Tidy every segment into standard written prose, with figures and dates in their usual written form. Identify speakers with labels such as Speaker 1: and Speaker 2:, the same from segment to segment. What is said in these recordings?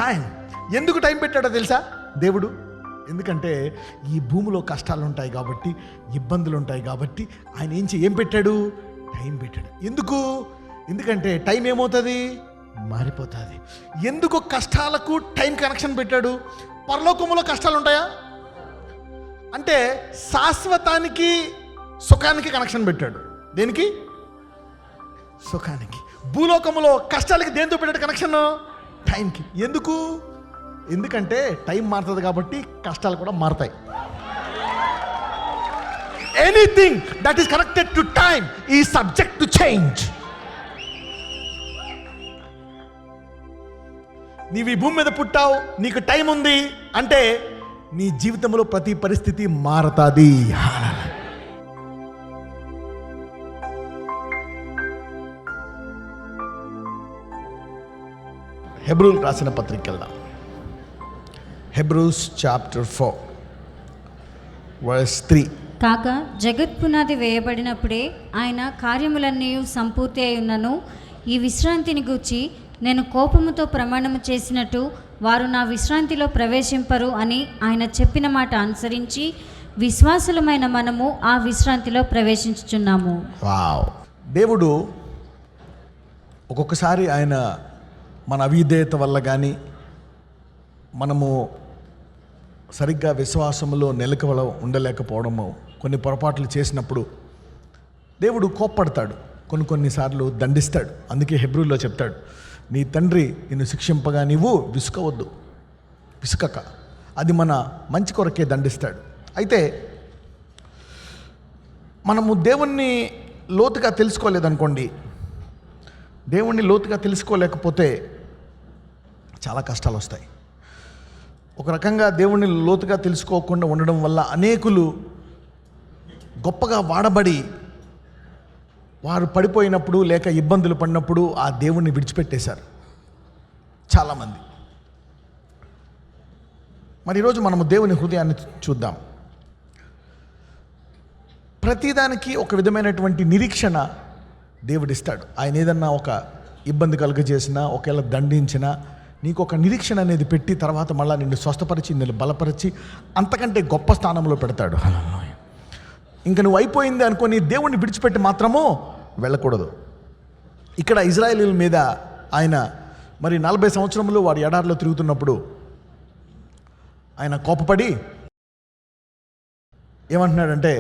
Speaker 1: Time. ఎందుకు time పెట్టాడో తెలుసా దేవుడు? ఎందుకంటే ఈ భూమిలో కష్టాలు ఉంటాయి కాబట్టి, ఇబ్బందులు ఉంటాయి కాబట్టి ఆయన ఏం పెట్టాడు? టైం పెట్టాడు. ఎందుకంటే టైం ఏమవుతుంది? మారిపోతుంది. ఎందుకు కష్టాలకు టైం కనెక్షన్ పెట్టాడు? పరలోకములో కష్టాలు ఉంటాయా అంటే శాశ్వతానికి, సుఖానికి కనెక్షన్ పెట్టాడు. దేనికి? సుఖానికి. భూలోకములో కష్టాలకి దేంతో పెట్టాడు కనెక్షన్? టైంకి. ఎందుకంటే టైం మారుతుంది కాబట్టి కష్టాలు కూడా మారుతాయి. Anything that is connected to time is subject to change. నీవు ఈ భూమి మీద పుట్టావు, నీకు టైం ఉంది అంటే నీ జీవితంలో ప్రతి పరిస్థితి మారతాది. హెబ్రూలు రాసిన పత్రిక వెళ్దాం. Hebrews chapter 4 verse 3.
Speaker 2: కాగా జగత్పునాది వేయబడినప్పుడే ఆయన కార్యములన్నీ సంపూర్తి అయి ఉన్నను, ఈ విశ్రాంతిని గూర్చి నేను కోపముతో ప్రమాణము చేసినట్టు వారు నా విశ్రాంతిలో ప్రవేశింపరు అని ఆయన చెప్పిన మాట అనుసరించి విశ్వాసులమైన మనము ఆ విశ్రాంతిలో ప్రవేశించుచున్నాము.
Speaker 1: వావ్! దేవుడు ఒక్కొక్కసారి ఆయన మన అవిధేయత వల్ల కానీ, మనము సరిగ్గా విశ్వాసంలో నిలకడ ఉండలేకపోవడము, కొన్ని పొరపాట్లు చేసినప్పుడు దేవుడు కోప్పడతాడు, కొన్నిసార్లు దండిస్తాడు. అందుకే హెబ్రూలో చెప్తాడు, నీ తండ్రి నిన్ను శిక్షింపగా నీవు విసుకక, అది మన మంచి కొరకే దండిస్తాడు. అయితే మనము దేవుణ్ణి లోతుగా తెలుసుకోలేదనుకోండి, దేవుణ్ణి లోతుగా తెలుసుకోలేకపోతే చాలా కష్టాలు వస్తాయి. ఒక రకంగా దేవుణ్ణి లోతుగా తెలుసుకోకుండా ఉండడం వల్ల అనేకులు గొప్పగా వాడబడి వారు పడిపోయినప్పుడు లేక ఇబ్బందులు పడినప్పుడు ఆ దేవుణ్ణి విడిచిపెట్టేశారు చాలామంది. మరి ఈరోజు మనము దేవుని హృదయాన్ని చూద్దాం. ప్రతిదానికి ఒక విధమైనటువంటి నిరీక్షణ దేవుడిస్తాడు. ఆయన ఏదన్నా ఒక ఇబ్బంది కలుగజేసినా, ఒకవేళ దండించినా, నీకు ఒక నిరీక్షణ అనేది పెట్టి తర్వాత మళ్ళీ నిన్ను స్వస్థపరిచి, నిన్ను బలపరిచి అంతకంటే గొప్ప స్థానంలో పెడతాడు. ఇంకా నువ్వు అయిపోయింది అనుకొని దేవుణ్ణి విడిచిపెట్టి మాత్రము వెళ్ళకూడదు. ఇక్కడ ఇజ్రాయేలీల మీద ఆయన మరి 40 సంవత్సరములు వారి ఎడారిలో తిరుగుతున్నప్పుడు ఆయన కోపపడి ఏమంటున్నాడంటే,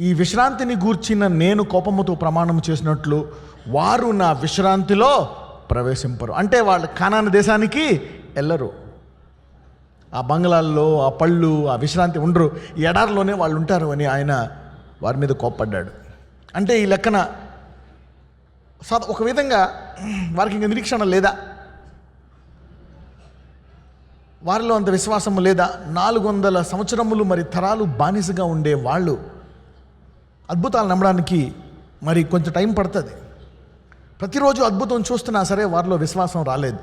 Speaker 1: ఈ విశ్రాంతిని గూర్చిన నేను కోపముతో ప్రమాణం చేసినట్లు వారు నా విశ్రాంతిలో ప్రవేశింపరు. అంటే వాళ్ళు కానాను దేశానికి వెళ్ళరు, ఆ బంగ్లాల్లో, ఆ పళ్ళు, ఆ విశ్రాంతి ఉండరు, ఈ ఎడారిలోనే వాళ్ళు ఉంటారు అని ఆయన వారి మీద కోప్పడ్డాడు. అంటే ఈ లెక్కన ఒక విధంగా వారికి ఇంకా నిరీక్షణ లేదా, వారిలో అంత విశ్వాసము లేదా. 400 సంవత్సరములు మరి తరాలు బానిసగా ఉండే వాళ్ళు అద్భుతాలు నమ్మడానికి మరి కొంచెం టైం పడుతుంది. ప్రతిరోజు అద్భుతం చూస్తున్నా సరే వారిలో విశ్వాసం రాలేదు.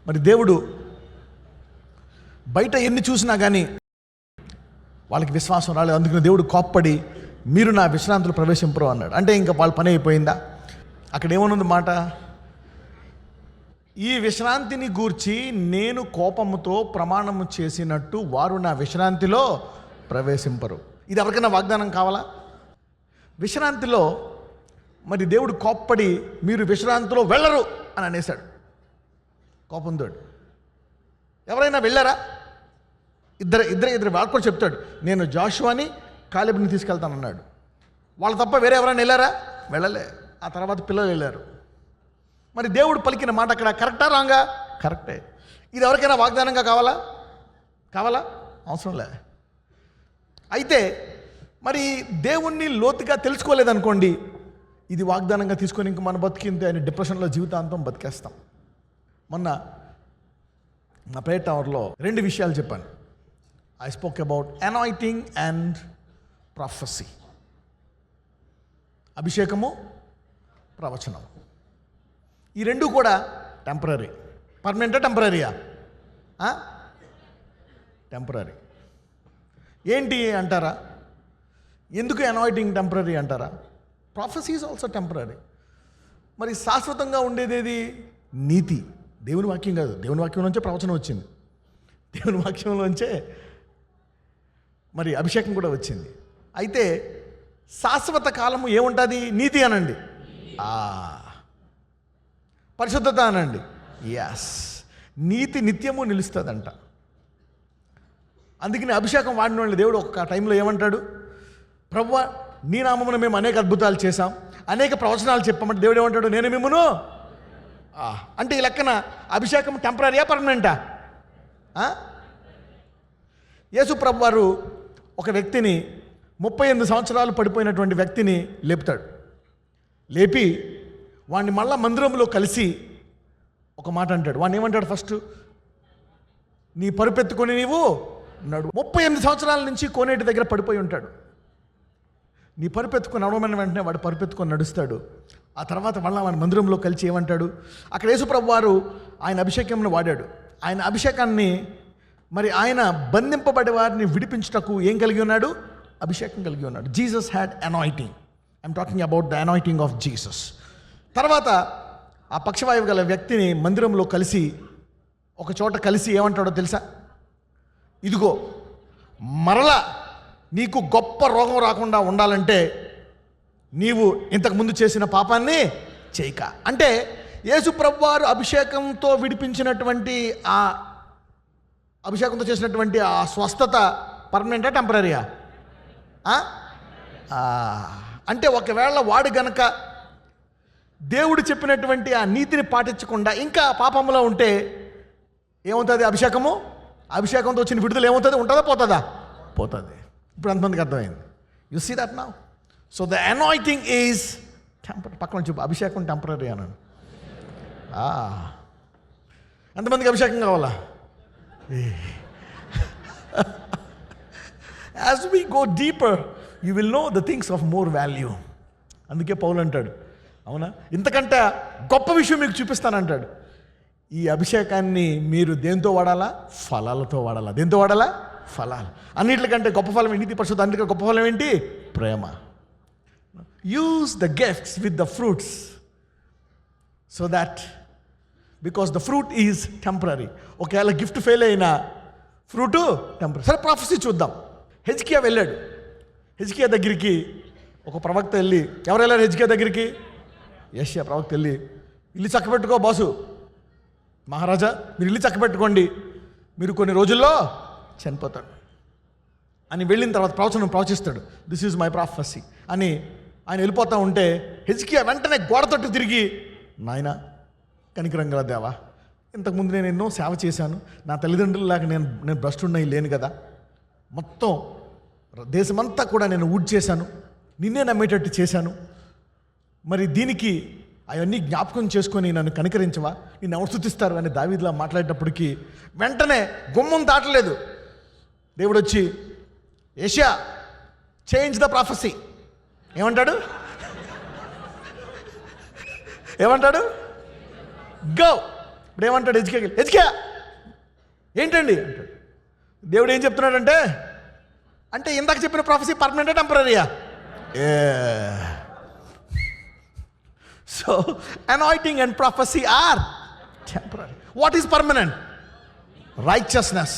Speaker 1: మరి దేవుడు బయట ఎన్ని చూసినా కానీ వాళ్ళకి విశ్వాసం రాలేదు. అందుకని దేవుడు కోప్పడి మీరు నా విశ్రాంతులు ప్రవేశింపరు అన్నాడు. అంటే ఇంకా వాళ్ళ పని అయిపోయిందా? అక్కడ ఏమనుంది మాట, ఈ విశ్రాంతిని గూర్చి నేను కోపముతో ప్రమాణము చేసినట్టు వారు నా విశ్రాంతిలో ప్రవేశింపరు. ఇది ఎవరికైనా వాగ్దానం కావాలా? విశ్రాంతిలో మరి దేవుడు కోప్పడి మీరు విశ్రాంతిలో వెళ్ళరు అని అనేశాడు కోపంతో. ఎవరైనా వెళ్ళారా? ఇద్దరు వాళ్ళు కూడా చెప్తాడు, నేను జాషువాని కాలేబుని తీసుకెళ్తానన్నాడు. వాళ్ళు తప్ప వేరే ఎవరైనా వెళ్ళారా? వెళ్ళలే. ఆ తర్వాత పిల్లలు వెళ్ళారు. మరి దేవుడు పలికిన మాట అక్కడ కరెక్టా రాంగా? కరెక్టే. ఇది ఎవరికైనా వాగ్దానంగా కావాలా? అవసరం లే. అయితే మరి దేవుణ్ణి లోతుగా తెలుసుకోలేదనుకోండి, ఇది వాగ్దానంగా తీసుకొని ఇంక మన బతికింతే ఆయన డిప్రెషన్లో జీవితాంతం బతికేస్తాం. మొన్న నా ప్రేయర్ టవర్లో 2 విషయాలు చెప్పాను. I spoke about anointing and prophecy. అభిషేకము, ప్రవచనం. ఈ 2 కూడా టెంపరీ. పర్మనెంటా టెంపరీయా? టెంపరీ. ఏంటి అంటారా? ఎందుకు అనాయింటింగ్ టెంపరీ అంటారా? Prophecy is also temporary. మరి శాశ్వతంగా ఉండేది నీతి, దేవుని వాక్యం కాదు, దేవుని వాక్యంలోంచే ప్రవచనం వచ్చింది, దేవుని వాక్యంలోంచే మరి అభిషేకం కూడా వచ్చింది. అయితే శాశ్వత కాలము ఏముంటుంది? నీతి అనండి, పరిశుద్ధత అనండి, ఎస్, నీతి నిత్యము నిలుస్తుందంట. అందుకని అభిషేకం వాడిన వాళ్ళు దేవుడు ఒక్క టైంలో ఏమంటాడు? ప్రభువా, నీ నామమున మేము అనేక అద్భుతాలు చేశాం, అనేక ప్రవచనాలు చెప్పామంటే దేవుడు ఏమంటాడు? నేను మిమ్మును. అంటే ఈ లెక్కన అభిషేకం టెంపరీయా పర్మనెంటా? యేసు ప్రభు వారు ఒక వ్యక్తిని 38 సంవత్సరాలు పడిపోయినటువంటి వ్యక్తిని లేపుతాడు. లేపి వాడిని మళ్ళా మందిరంలో కలిసి ఒక మాట అంటాడు. వాడిని ఏమంటాడు? ఫస్ట్, నీ పరుపెత్తుకొని నీవు నడు. 38 సంవత్సరాల నుంచి కోనేటి దగ్గర పడిపోయి ఉంటాడు. నీ పరుపెత్తుకొని నడవమని వెంటనే వాడు పరుపెత్తుకొని నడుస్తాడు. ఆ తర్వాత మళ్ళీ వాడి మందిరంలో కలిసి ఏమంటాడు? అక్కడ యేసుప్రభు వారు ఆయన అభిషేకంను వాడాడు. ఆయన అభిషేకాన్ని మరి ఆయన బంధింపబడే వారిని విడిపించుటకు ఏం కలిగి ఉన్నాడు? అభిషేకం కలిగి ఉన్నాడు. Jesus had anointing. I'm talking about the anointing of Jesus. తర్వాత ఆ పక్షవాయువు గల వ్యక్తిని మందిరంలో కలిసి ఒక చోట కలిసి ఏమంటాడో తెలుసా? ఇదిగో, మరలా నీకు గొప్ప రోగం రాకుండా ఉండాలంటే నీవు ఇంతకుముందు చేసిన పాపాన్ని చేయక. అంటే యేసు ప్రభువారు అభిషేకంతో విడిపించినటువంటి ఆ అభిషేకంతో చేసినటువంటి ఆ స్వస్థత పర్మనెంటా టెంపరీయా? అంటే ఒకవేళ వాడు గనక దేవుడు చెప్పినటువంటి ఆ నీతిని పాటించకుండా ఇంకా పాపంలో ఉంటే ఏమవుతుంది? అభిషేకంతో వచ్చిన విడుదల ఏమవుతుంది? ఉంటుందా పోతుందా? పోతుంది. ఇప్పుడు అంతమందికి అర్థమైంది. You see that now. So the anointing is temporary. పక్కన చెప్పు, అభిషేకం టెంపరీ అన్నాను. ఎంతమందికి అభిషేకం కావాలా? As we go deeper you will know the things of more value. అందుకే పౌలు అంటాడు, అవునా, ఇంతకంటే గొప్ప విషయం మీకు చూపిస్తానంటాడు. ఈ అభిషేకాన్ని మీరు దేంతో వాడాలా? ఫలాలతో వాడాలా. దేంతో వాడాలా? ఫలాలు. అన్నిటికంటే గొప్ప ఫలం ఏంటి? పరిశుద్ధ. అన్నిటికంటే గొప్ప ఫలం ఏంటి? ప్రేమ. Use the gifts with the fruits so that, because the fruit is temporary. ఒకవేళ గిఫ్ట్ ఫెయిల్ అయినా ఫ్రూటు టెంపరీ. సరే, ప్రాఫెసీ చూద్దాం. హెజ్కియా వెళ్ళాడు. హెజ్కియా దగ్గరికి ఒక ప్రవక్త వెళ్ళి, ఎవరు వెళ్ళారు హెజ్కియా దగ్గరికి? యెషయా ప్రవక్త వెళ్ళి, ఇల్లు చక్కబెట్టుకో బాసు, మహారాజా మీరు ఇల్లు చక్కబెట్టుకోండి, మీరు కొన్ని రోజుల్లో చనిపోతాడు అని వెళ్ళిన తర్వాత ప్రవచనం ప్రవచిస్తాడు. దిస్ ఈజ్ మై ప్రాఫెసీ అని ఆయన వెళ్ళిపోతూ ఉంటే హెజ్కియా వెంటనే గోడ తట్టు తిరిగి, నాయనా కనికరం గల దేవా, ఇంతకుముందు నేను ఎన్నో సేవ చేశాను, నా తల్లిదండ్రులలాగా నేను భ్రష్టున్నవి లేను కదా, మొత్తం దేశమంతా కూడా నేను చేశాను, నిన్నే నమ్మేటట్టు చేశాను, మరి దీనికి అవన్నీ జ్ఞాపకం చేసుకొని నన్ను కనికరించవా, నిన్ను ఎవరు స్తుతిస్తారు అని దావీదులా మాట్లాడేటప్పటికి వెంటనే గుమ్మం దాటలేదు, దేవుడు వచ్చి, యెషయా చేంజ్ ద ప్రాఫెసీ. ఏమంటాడు? గో. ఇప్పుడు ఏమంటాడు హెజ్కియా? ఏంటండి అంటాడు. దేవుడు ఏం చెప్తున్నాడంటే, అంటే ఇందాక చెప్పిన ప్రాఫెసీ పర్మనెంటా టెంపరీయా? So anointing and prophecy are temporary. What is permanent? Righteousness,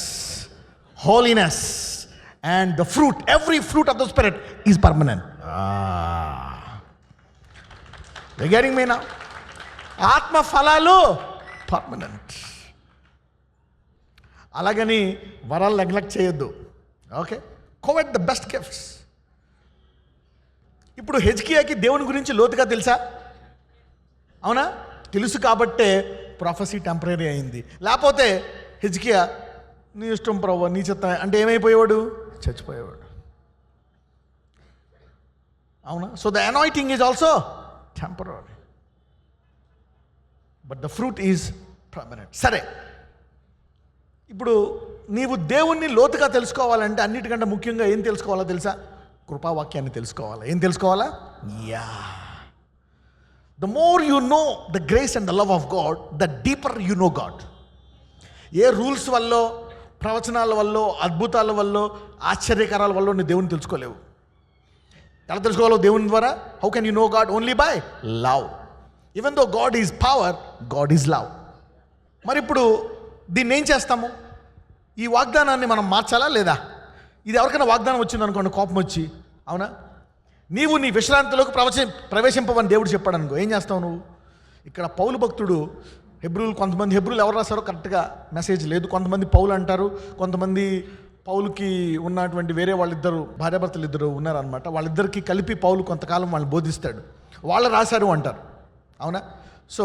Speaker 1: holiness, and the fruit. Every fruit of the Spirit is permanent. You're getting me now? ఆత్మ ఫలాలు పర్మనెంట్. అలాగని వరాలు నెగ్లెక్ట్ చేయొద్దు. Okay, కోవెట్ the best gifts. ఇప్పుడు హెజ్కియాకి దేవుని గురించి లోతుగా తెలుసా? అవునా? తెలుసు కాబట్టే ప్రొఫెసీ టెంపరీ అయింది. లేకపోతే హెజ్కియా నీ ఇష్టం ప్రభు, నీ చిత్తం అంటే ఏమైపోయేవాడు? చచ్చిపోయేవాడు. అవునా? So the anointing is also temporary, but the fruit is permanent. సరే, ఇప్పుడు నీవు దేవుణ్ణి లోతుగా తెలుసుకోవాలంటే అన్నిటికంటే ముఖ్యంగా ఏం తెలుసుకోవాలో తెలుసా? కృపావాక్యాన్ని తెలుసుకోవాలా. ఏం తెలుసుకోవాలా? The more you know the grace and the love of God, the deeper you know God. A rules వల్ల, ప్రవచనాల వల్ల, అద్భుతాల వల్ల, ఆశ్చర్యకరాల వల్ల నీ దేవుని తెలుసుకోలేవు. ఎలా తెలుసుకోవాలో దేవుని ద్వారా? How can you know God? Only by love. Even though God is power, God is love. మరి ఇప్పుడు దీన్ని ఏం చేస్తాము? ఈ వాగ్దానాన్ని మనం మార్చాలా లేదా? ఇది ఎవరికైనా వాగ్దానం వచ్చింది అనుకోండి, కోపం వచ్చి, అవునా, నీవు నీ విశ్రాంతిలోకి ప్రవేశింపవని దేవుడు చెప్పాడు అనుకో, ఏం చేస్తావు నువ్వు? ఇక్కడ పౌలు భక్తుడు కొంతమంది హెబ్రూలు ఎవరు రాశారో కరెక్ట్గా మెసేజ్ లేదు. కొంతమంది పౌలు అంటారు, కొంతమంది పౌలుకి ఉన్నటువంటి వేరే వాళ్ళిద్దరు భార్యాభర్తలు ఇద్దరు ఉన్నారనమాట. వాళ్ళిద్దరికి కలిపి పౌలు కొంతకాలం వాళ్ళని బోధిస్తాడు, వాళ్ళు రాశారు అంటారు, అవునా. సో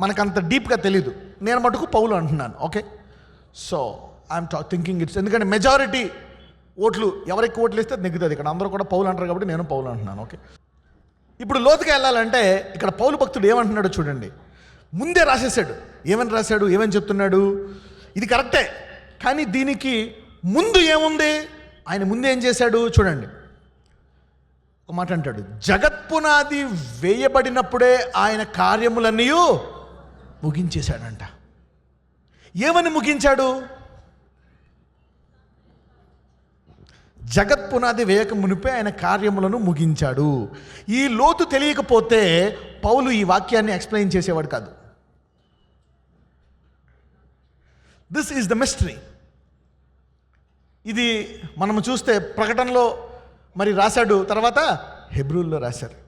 Speaker 1: మనకంత డీప్గా తెలీదు, నేను మటుకు పౌలు అంటున్నాను. Okay, so I'm thinking it's, ఎందుకంటే మెజారిటీ ఓట్లు ఎవరికి ఓట్లు ఇస్తే నెగ్గుతుంది. ఇక్కడ అందరూ కూడా పౌలు అంటారు కాబట్టి నేను పౌలు అంటున్నాను. ఓకే, ఇప్పుడు లోతుకి వెళ్ళాలంటే ఇక్కడ పౌలు భక్తుడు ఏమంటున్నాడో చూడండి. ముందే రాసేసాడు. ఏమని రాశాడు, ఏమని చెప్తున్నాడు? ఇది కరెక్టే, కానీ దీనికి ముందు ఏముంది? ఆయన ముందు ఏం చేశాడు చూడండి. ఒక మాట అంటాడు, జగత్పునాది వేయబడినప్పుడే ఆయన కార్యములన్నీ ముగించేశాడంట. ఏమని ముగించాడు? జగత్పునాది వేయక మునిపే ఆయన కార్యములను ముగించాడు. ఈ లోతు తెలియకపోతే పౌలు ఈ వాక్యాన్ని ఎక్స్ప్లెయిన్ చేసేవాడు కాదు. This is the mystery. ఇది మనము చూస్తే ప్రకటనలో మరి రాశాడు, తర్వాత హెబ్రూల్లో రాశారు.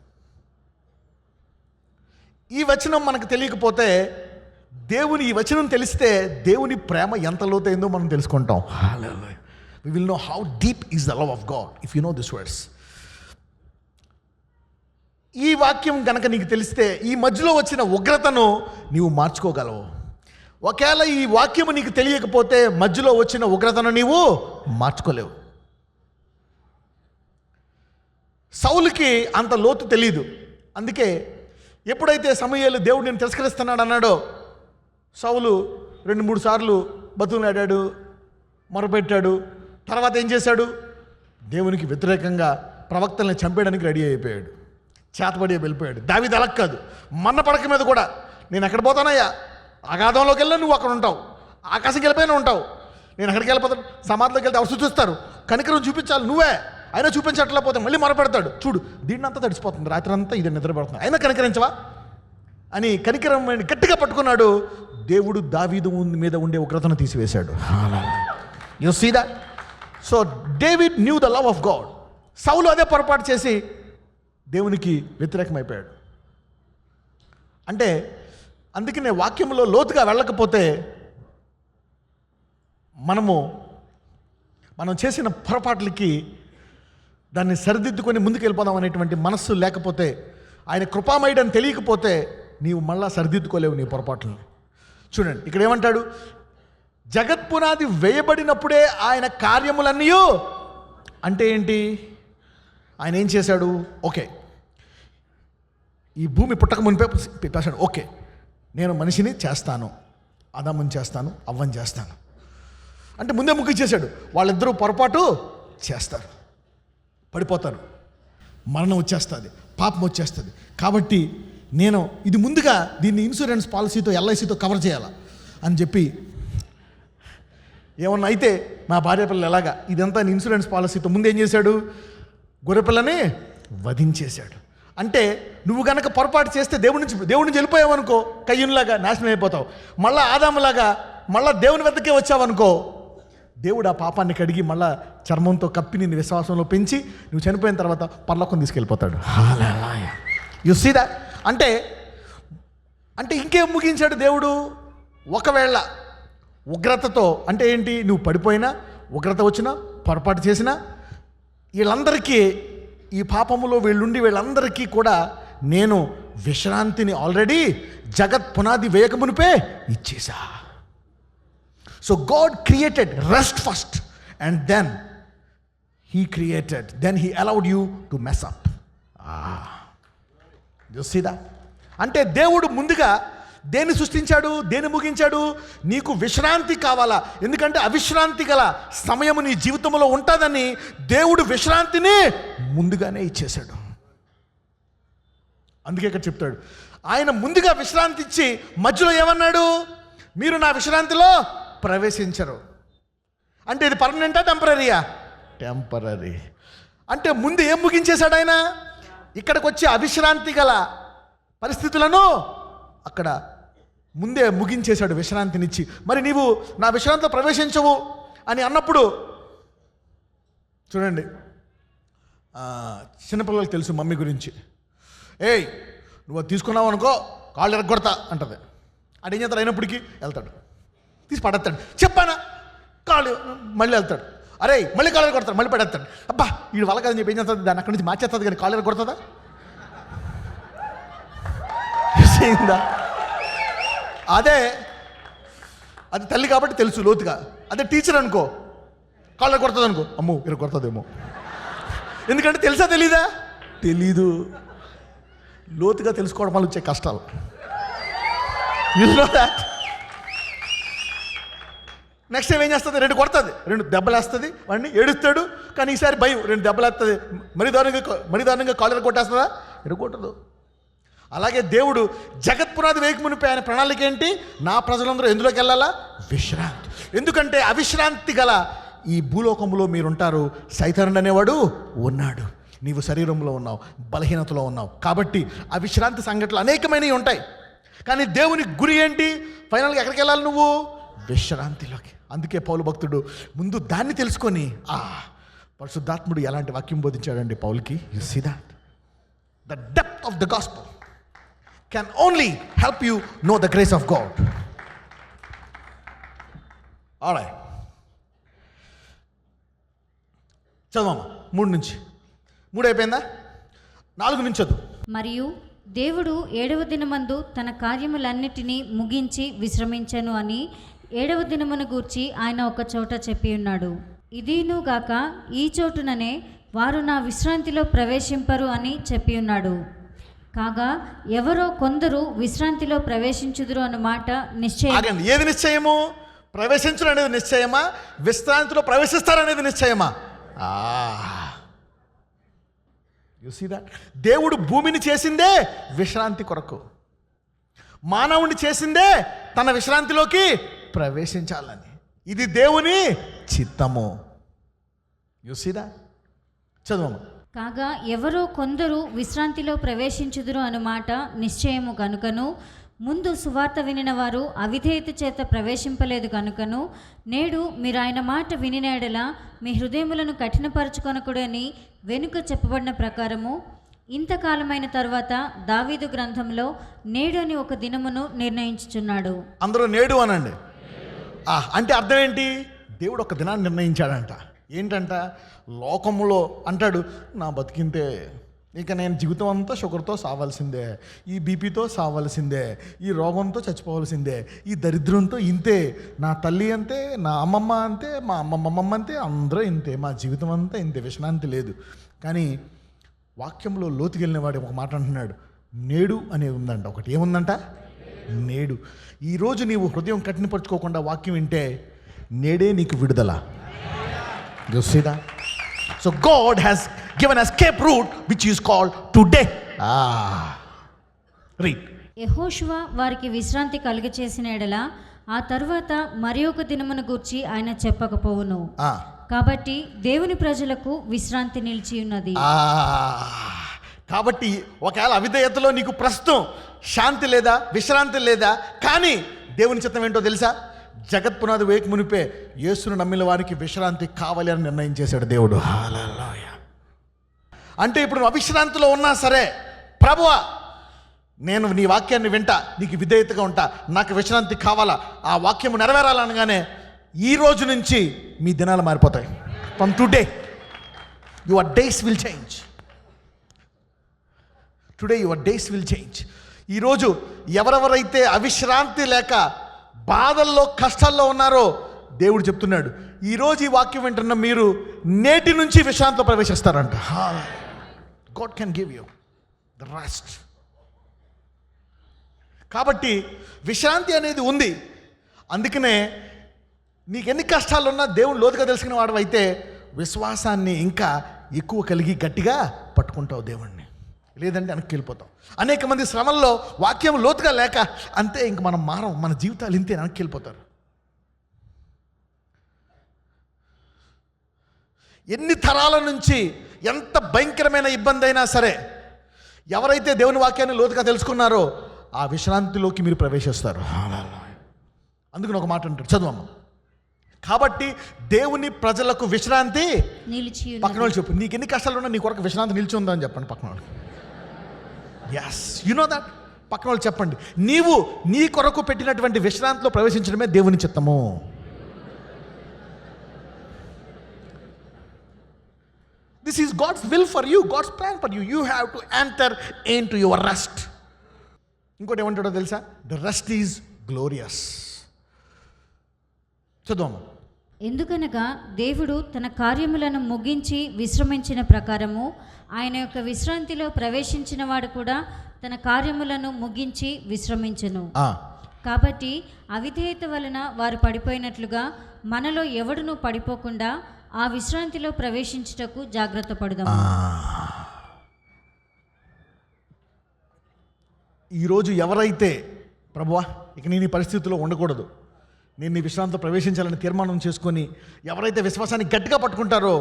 Speaker 1: ఈ వచనం మనకు తెలియకపోతే, దేవుని ఈ వచనం తెలిస్తే దేవుని ప్రేమ ఎంత లోతైందో మనం తెలుసుకుంటాం. We will know how deep is the love of God if you know this verse. ఈ వాక్యం గనక నీకు తెలిస్తే ఈ మధ్యలో వచ్చిన ఉగ్రతను నీవు మార్చుకోగలవు. ఒకవేళ ఈ వాక్యము నీకు తెలియకపోతే మధ్యలో వచ్చిన ఉగ్రతను నీవు మార్చుకోలేవు. సౌలుకి అంత లోతు తెలియదు. అందుకే ఎప్పుడైతే సమూయేలు దేవుడు నేను తిరస్కరిస్తున్నాడు అన్నాడో, సౌలు 2-3 సార్లు బతుకులాడాడు, మొరపెట్టాడు. తర్వాత ఏం చేశాడు? దేవునికి వ్యతిరేకంగా ప్రవక్తల్ని చంపేయడానికి రెడీ అయిపోయాడు, చేతబడి వెళ్ళిపోయాడు. దావీదు అలా కాదు, మన్న పడక మీద కూడా నేను ఎక్కడ పోతానయ్యా, అగాధంలోకి వెళ్ళా నువ్వు అక్కడ ఉంటావు, ఆకాశంకి వెళ్ళిపోయినా ఉంటావు, నేను ఎక్కడికి వెళ్ళిపోతాను, సమాధిలోకి వెళ్తే అవసరం చూస్తారు, కనికరం చూపించాలి నువ్వే, అయినా చూపించట్లేకపోతే మళ్ళీ మొరపెడతాడు. చూడు దీన్ని అంతా తడిసిపోతుంది, రాత్రి అంతా ఇది నిద్రపడుతుంది, అయినా కనికరించవా అని కనికరం గట్టిగా పట్టుకున్నాడు. దేవుడు దావీదు మీద ఉండే ఉగ్రతను తీసివేశాడు. You see that? So David knew the love of God. సౌలు అదే పొరపాటు చేసి దేవునికి వ్యతిరేకమైపోయాడు. అంటే అందుకనే వాక్యంలో లోతుగా వెళ్ళకపోతే మనం చేసిన పొరపాట్లకి దాన్ని సరిదిద్దుకొని ముందుకు వెళ్ళిపోదాం అనేటువంటి మనస్సు లేకపోతే, ఆయన కృపామయుడని తెలియకపోతే నీవు మళ్ళా సరిదిద్దుకోలేవు నీ పొరపాట్లని. చూడండి ఇక్కడ ఏమంటాడు, జగత్పునాది వేయబడినప్పుడే ఆయన కార్యములన్నీ అంటే ఏంటి? ఆయన ఏం చేశాడు? ఓకే, ఈ భూమి పుట్టక మునిపే పెట్టాడు. ఓకే, నేను మనిషిని చేస్తాను, ఆదాముని చేస్తాను, అవ్వని చేస్తాను అంటే ముందే ముగించేశాడు. వాళ్ళిద్దరూ పొరపాటు చేస్తారు, పడిపోతారు, మరణం వచ్చేస్తుంది, పాపం వచ్చేస్తుంది. కాబట్టి నేను ఇది ముందుగా దీన్ని ఇన్సూరెన్స్ పాలసీతో ఎల్ఐసితో కవర్ చేయాలా అని చెప్పి, ఏమన్నా అయితే మా భార్య పిల్లలు ఎలాగా, ఇదంతా ఇన్సూరెన్స్ పాలసీతో ముందు ఏం చేశాడు? గొర్రెపిల్లని వధించేశాడు. అంటే నువ్వు గనక పొరపాటు చేస్తే దేవుడి నుంచి వెళ్ళిపోయావనుకో, కయ్యూనులాగా నాశనం అయిపోతావు. మళ్ళీ ఆదాములాగా మళ్ళీ దేవుని వద్దకే వచ్చావనుకో, దేవుడు ఆ పాపాన్ని కడిగి మళ్ళా చర్మంతో కప్పి నిన్ను విశ్వాసంలో పెంచి నువ్వు చనిపోయిన తర్వాత పరలోకం తీసుకెళ్ళిపోతాడు. You see that? అంటే ఇంకేం ముగించాడు దేవుడు? ఒకవేళ ఉగ్రతతో అంటే ఏంటి? నువ్వు పడిపోయినా, ఉగ్రత వచ్చినా, పొరపాటు చేసినా, వీళ్ళందరికీ ఈ పాపములో వీళ్ళందరికీ కూడా నేను విశ్రాంతిని ఆల్రెడీ జగత్ పునాది వేయకమునిపే ఇచ్చేసా. So God created rest first and then he allowed you to mess up. You see that? అంటే దేవుడు ముందుగా దేన్ని సృష్టించాడు, దేన్ని ముగించాడు? నీకు విశ్రాంతి కావాలా? ఎందుకంటే అవిశ్రాంతి గల సమయము నీ జీవితంలో ఉంటుందని దేవుడు విశ్రాంతిని ముందుగానే ఇచ్చేశాడు. అందుకే ఇక్కడ చెప్తాడు, ఆయన ముందుగా విశ్రాంతి ఇచ్చి మధ్యలో ఏమన్నాడు? మీరు నా విశ్రాంతిలో ప్రవేశించరు. అంటే ఇది పర్మనెంటా, టెంపరరీయా? టెంపరరీ. అంటే ముందు ఏం ముగించేశాడు ఆయన? ఇక్కడికి వచ్చి అవిశ్రాంతి గల పరిస్థితులను అక్కడ ముందే ముగించేశాడు విశ్రాంతినిచ్చి. మరి నీవు నా విశ్రాంతిలో ప్రవేశించవు అని అన్నప్పుడు చూడండి, చిన్నపిల్లలకు తెలుసు మమ్మీ గురించి. ఏయ్ నువ్వు అది తీసుకున్నావు అనుకో కాళ్ళు ఎరగొడతా అంటది. అంటే ఏం చేస్తాడు, అయినప్పటికీ వెళ్తాడు, తీసి పడేస్తాడు. చెప్పానా కాళ్ళు, మళ్ళీ వెళ్తాడు. అరే మళ్ళీ కాళ్ళు ఎరగొడతాడు, మళ్ళీ పడేస్తాడు. అబ్బా వీడు వాళ్ళ కదని చెప్పి ఏం చేస్తుంది, దాన్ని అక్కడి నుంచి మార్చేస్తుంది, కానీ కాళ్ళు ఎరగొడుతుందా? అదే అది తల్లి కాబట్టి తెలుసు లోతుగా. అదే టీచర్ అనుకో కాళ్ళు కొడుతుంది అనుకో, అమ్మో ఇరు కొడుతుందేమో. ఎందుకంటే తెలుసా తెలీదా? తెలీదు. లోతుగా తెలుసుకోవడం వల్ల వచ్చే కష్టాలు. You know that. Next time ఏం చేస్తుంది, 2 కొడుతుంది, 2 దెబ్బలు వేస్తుంది, వాడిని ఏడుస్తాడు. కానీ ఈసారి భయం, 2 దెబ్బలు వేస్తుంది, మరీ దారుణంగా కాళ్ళు కొట్టేస్తుందా? ఎరగొట్టదు. అలాగే దేవుడు జగత్పునాది వేయకమునిపై ఆయన ప్రణాళిక ఏంటి? నా ప్రజలందరూ ఎందులోకి వెళ్ళాలా? విశ్రాంతి. ఎందుకంటే అవిశ్రాంతి గల ఈ భూలోకంలో మీరుంటారు, సైతానుడు అనేవాడు ఉన్నాడు. నీవు శరీరంలో ఉన్నావు, బలహీనతలో ఉన్నావు. కాబట్టి అవిశ్రాంతి సంఘటనలు అనేకమైనవి ఉంటాయి. కానీ దేవుని గురి ఏంటి? ఫైనల్గా ఎక్కడికి వెళ్ళాలి నువ్వు? విశ్రాంతిలోకి. అందుకే పౌలు భక్తుడు ముందు దాన్ని తెలుసుకొని, పరిశుద్ధాత్ముడు ఎలాంటి వాక్యం బోధించాడండి పౌలుకి. You see that the depth of the gospel can only help you know the grace of God. All right. చదవమ్మా 3 నుంచి. 3 అయిపోయిందా? 4 నుంచి చదువు.
Speaker 2: మరియు దేవుడు 7వ దినమందు తన కార్యములన్నిటినీ ముగించి విశ్రమించెను అని 7వ దినమును గూర్చి ఆయన ఒక చోట చెప్పి ఉన్నాడు. ఇదిను గాక ఈ చోటుననే వారు నా విశ్రాంతిలో ప్రవేశింపరు అని చెప్పి ఉన్నాడు. కాగా ఎవరో కొందరు విశ్రాంతిలో ప్రవేశించుదురు అన్నమాట నిశ్చయం.
Speaker 1: ఏది నిశ్చయము? ప్రవేశించడం అనేది నిశ్చయమా? విశ్రాంతిలో ప్రవేశిస్తారనేది నిశ్చయమా? You see that. దేవుడు భూమిని చేసిందే విశ్రాంతి కొరకు, మానవుని చేసిందే తన విశ్రాంతిలోకి ప్రవేశించాలని. ఇది దేవుని చిత్తము. You see that. చదువు.
Speaker 2: కాగా ఎవరో కొందరు విశ్రాంతిలో ప్రవేశించుదురు అన్నమాట నిశ్చయము కనుకను, ముందు సువార్త వినిన వారు అవిధేయత చేత ప్రవేశింపలేదు కనుకను, నేడు మీరు ఆయన మాట వినిన యెడల మీ హృదయములను కఠినపరచుకొనకూడని వెనుక చెప్పబడిన ప్రకారము ఇంతకాలమైన తర్వాత దావీదు గ్రంథంలో నేడు అని ఒక దినమును నిర్ణయించుచున్నాడు. అందరూ నేడు అనండి. అంటే అర్థం ఏంటి? దేవుడు ఒక దినాన్ని నిర్ణయించాడంట. ఏంటంట? లోకములో అంటాడు, నా బతికింతే, ఇక నేను జీవితం అంతా షుగర్తో సావాల్సిందే, ఈ బీపీతో సావాల్సిందే, ఈ రోగంతో చచ్చిపోవాల్సిందే, ఈ దరిద్రంతో ఇంతే, నా తల్లి అంతే, నా అమ్మమ్మ అంతే, మా అమ్మమ్మ అంతే, అందరూ ఇంతే, మా జీవితం అంతా ఇంతే, విశ్రాంతి లేదు. కానీ వాక్యంలో లోతుకెళ్ళిన వాడు ఒక మాట అంటున్నాడు, నేడు అనేది ఉందంట. ఒకటి ఏముందంట? నేడు. ఈరోజు నీవు హృదయం కఠినపరచుకోకుండా వాక్యం వింటే నేడే నీకు విడుదల. You see that? So God has given us escape route which is called today. Read. యెహోషువ వారికి విశ్రాంతి కలుగచేసిన యెడల ఆ తరువాత మరి ఒక దినమును గూర్చి ఆయన చెప్పకపోవును. కాబట్టి దేవుని ప్రజలకు విశ్రాంతి నిలిచి ఉన్నది.
Speaker 1: కాబట్టి ఒకవేళ అవిధేయతలో నీకు ప్రస్తుతం శాంతి లేదా, విశ్రాంతి లేదా, కానీ దేవుని చిత్తం ఏంటో తెలుసా? జగత్పునాది వేయక మునిపే యేసును నమ్మిన వారికి విశ్రాంతి కావాలి అని నిర్ణయం చేశాడు దేవుడు. హల్లెలూయా. అంటే ఇప్పుడు నువ్వు అవిశ్రాంతిలో ఉన్నా సరే, ప్రభువా నేను నీ వాక్యాన్ని వింటా, నీకు విధేయతగా ఉంటా, నాకు విశ్రాంతి కావాలా, ఆ వాక్యము నెరవేరాలనగానే ఈ రోజు నుంచి మీ దినాలు మారిపోతాయి. From today your days will change. Today your days will change. ఈరోజు ఎవరెవరైతే అవిశ్రాంతి లేక బాధల్లో కష్టాల్లో ఉన్నారో దేవుడు చెప్తున్నాడు, ఈరోజు ఈ వాక్యం వింటున్న మీరు నేటి నుంచి విశ్రాంతిలో ప్రవేశిస్తారంట. God can give you the rest. కాబట్టి విశ్రాంతి అనేది ఉంది. అందుకనే నీకు ఎన్ని కష్టాలు ఉన్నా దేవుడు లోతుగా తెలుసుకునే వాడు అయితే విశ్వాసాన్ని ఇంకా ఎక్కువ కలిగి గట్టిగా పట్టుకుంటావు దేవుణ్ణి. లేదంటే వెనక్కి వెళ్ళిపోతాం. అనేక మంది శ్రమల్లో వాక్యం లోతుగా లేక అంతే, ఇంక మనం మారం, మన జీవితాలు ఇంతే, వెనక్కి వెళ్ళిపోతారు. ఎన్ని తరాల నుంచి ఎంత భయంకరమైన ఇబ్బంది అయినా సరే, ఎవరైతే దేవుని వాక్యాన్ని లోతుగా తెలుసుకున్నారో ఆ విశ్రాంతిలోకి మీరు ప్రవేశిస్తారు. అందుకని ఒక మాట అంటారు, చదువమ్మ. కాబట్టి దేవుని ప్రజలకు విశ్రాంతి
Speaker 2: నిలిచి
Speaker 1: పక్కన వాళ్ళు చెప్పు, నీకు ఎన్ని కష్టాలు ఉన్నా నీ కొరకు విశ్రాంతి నిలిచి ఉందని చెప్పండి పక్కన వాళ్ళు. Yes, you know that. పక్కన వాళ్ళు చెప్పండి, నీవు నీ కొరకు పెట్టినటువంటి విశ్రాంతిలో ప్రవేశించడమే దేవుని చిత్తము. This is God's will for you, God's plan for you. You have to enter into your rest. ఇంకోటి ఏమంటాడో తెలుసా? The rest is glorious. చదువు.
Speaker 2: ఎందుకనగా దేవుడు తన కార్యములను ముగించి విశ్రమించిన ప్రకారము ఆయన యొక్క విశ్రాంతిలో ప్రవేశించిన వాడు కూడా తన కార్యములను ముగించి విశ్రమించెను. కాబట్టి అవిధేయత వలన వారు పడిపోయినట్లుగా మనలో ఎవడునూ పడిపోకుండా ఆ విశ్రాంతిలో ప్రవేశించుటకు జాగ్రత్త పడదాము.
Speaker 1: ఈరోజు ఎవరైతే ప్రభువా ఇక నేను ఈ పరిస్థితిలో ఉండకూడదు, నేను నీ విశ్రాంతిలో ప్రవేశించాలని తీర్మానం చేసుకొని ఎవరైతే విశ్వాసాన్ని గట్టిగా పట్టుకుంటారో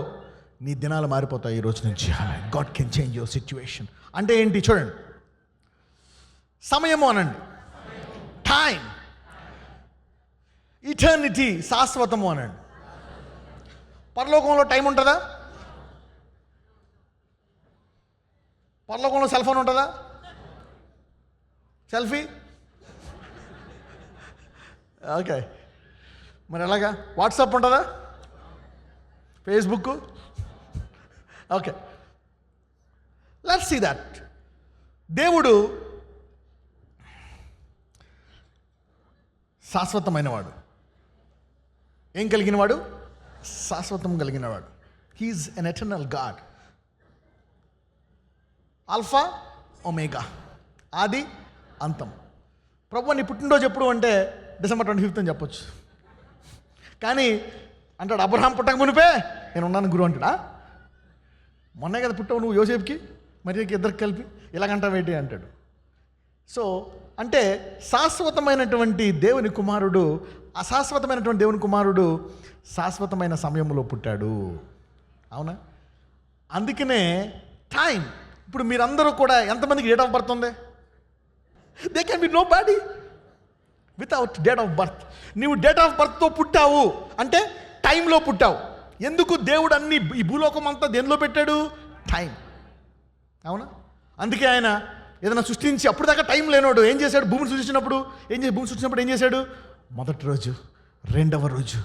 Speaker 1: నీ దినాలు మారిపోతాయి ఈ రోజు నుంచి. God can change your situation. అంటే ఏంటి చూడండి, సమయము అనండి, టైం, ఇటర్నిటీ, శాశ్వతము అనండి. పరలోకంలో టైం ఉంటుందా? పరలోకంలో సెల్ ఫోన్ ఉంటుందా? సెల్ఫీ? ఓకే, మరి ఎలాగా? వాట్సాప్ ఉంటుందా? Facebook? Okay, let's see that. దేవుడు శాశ్వతమైనవాడు. ఏం కలిగినవాడు? శాశ్వతం కలిగినవాడు. He is an eternal God. Alpha omega, ఆది అంతం. ప్రభు నీ పుట్టినరోజు ఎప్పుడు అంటే December 25 అని చెప్పొచ్చు. కానీ అంటాడు, అబ్రహాం పుట్టక మునిపే నేను ఉన్నాను గురు అంటాడా? మొన్నే కదా పుట్టావు నువ్వు యోసేపుకి, మరి ఇద్దరికి కలిపి ఇలాగంటావేంటి అంటాడు. సో అంటే శాశ్వతమైనటువంటి దేవుని కుమారుడు, అశాశ్వతమైనటువంటి దేవుని కుమారుడు శాశ్వతమైన సమయంలో పుట్టాడు. అవునా? అందుకనే టైం. ఇప్పుడు మీరందరూ కూడా ఎంతమందికి డేట్ ఆఫ్ బర్త్ ఉంది? They can be no body without date of birth. నీవు డేట్ ఆఫ్ బర్త్తో పుట్టావు అంటే టైంలో పుట్టావు. ఎందుకు దేవుడు అన్ని ఈ భూలోకం అంతా దేనిలో పెట్టాడు? టైం. అవునా? అందుకే ఆయన ఏదైనా సృష్టించి అప్పుడు దాకా టైం లేనోడు ఏం చేశాడు? భూమి సృష్టించినప్పుడు ఏం చేశాడు? మొదటి రోజు, రెండవ రోజు,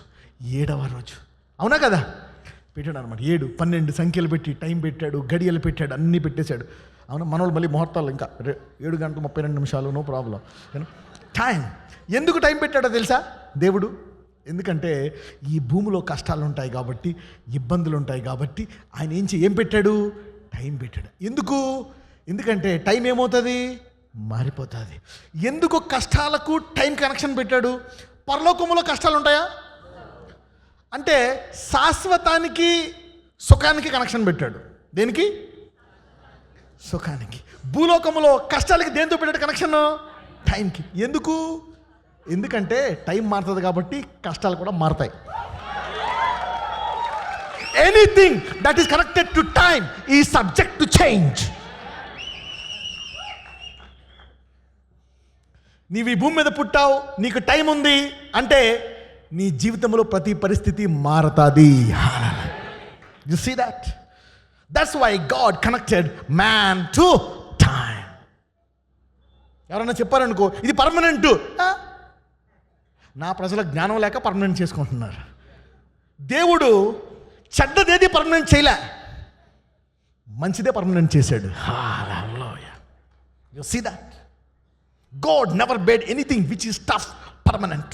Speaker 1: 7వ రోజు. అవునా కదా? పెట్టాడు అనమాట. 7, 12 సంఖ్యలు పెట్టి టైం పెట్టాడు, గడియలు పెట్టాడు, అన్నీ పెట్టేశాడు. అవునా? మనోళ్ళు మళ్ళీ ముహూర్తాలు ఇంకా 7 గంటల 32 నిమిషాలు, నో ప్రాబ్లం. టైం. ఎందుకు టైం పెట్టాడో తెలుసా దేవుడు? ఎందుకంటే ఈ భూమిలో కష్టాలు ఉంటాయి కాబట్టి, ఇబ్బందులు ఉంటాయి కాబట్టి ఆయన ఏం పెట్టాడు? టైం పెట్టాడు. ఎందుకంటే టైం ఏమవుతుంది? మారిపోతుంది. ఎందుకు కష్టాలకు టైం కనెక్షన్ పెట్టాడు? పరలోకములో కష్టాలు ఉంటాయా అంటే శాశ్వతానికి, సుఖానికి కనెక్షన్ పెట్టాడు. దేనికి? సుఖానికి. భూలోకములో కష్టాలకి దేంతో పెట్టాడు కనెక్షన్? టైంకి. ఎందుకంటే టైం మారుతుంది కాబట్టి కష్టాలు కూడా మారుతాయి. Anything that is connected to time is subject to change. నీవు ఈ భూమి మీద పుట్టావు, నీకు టైం ఉంది అంటే నీ జీవితంలో ప్రతి పరిస్థితి మారుతుంది. You see that? That's why God connected man to time. ఎవరన్నా చెప్పారనుకో ఇది పర్మనెంట్, నా ప్రజల జ్ఞానం లేక పర్మనెంట్ చేసుకుంటున్నారు. దేవుడు చెడ్డదేది పర్మనెంట్ చేయలే, మంచిదే పర్మనెంట్ చేశాడు. You see that? God never made anything which is tough permanent.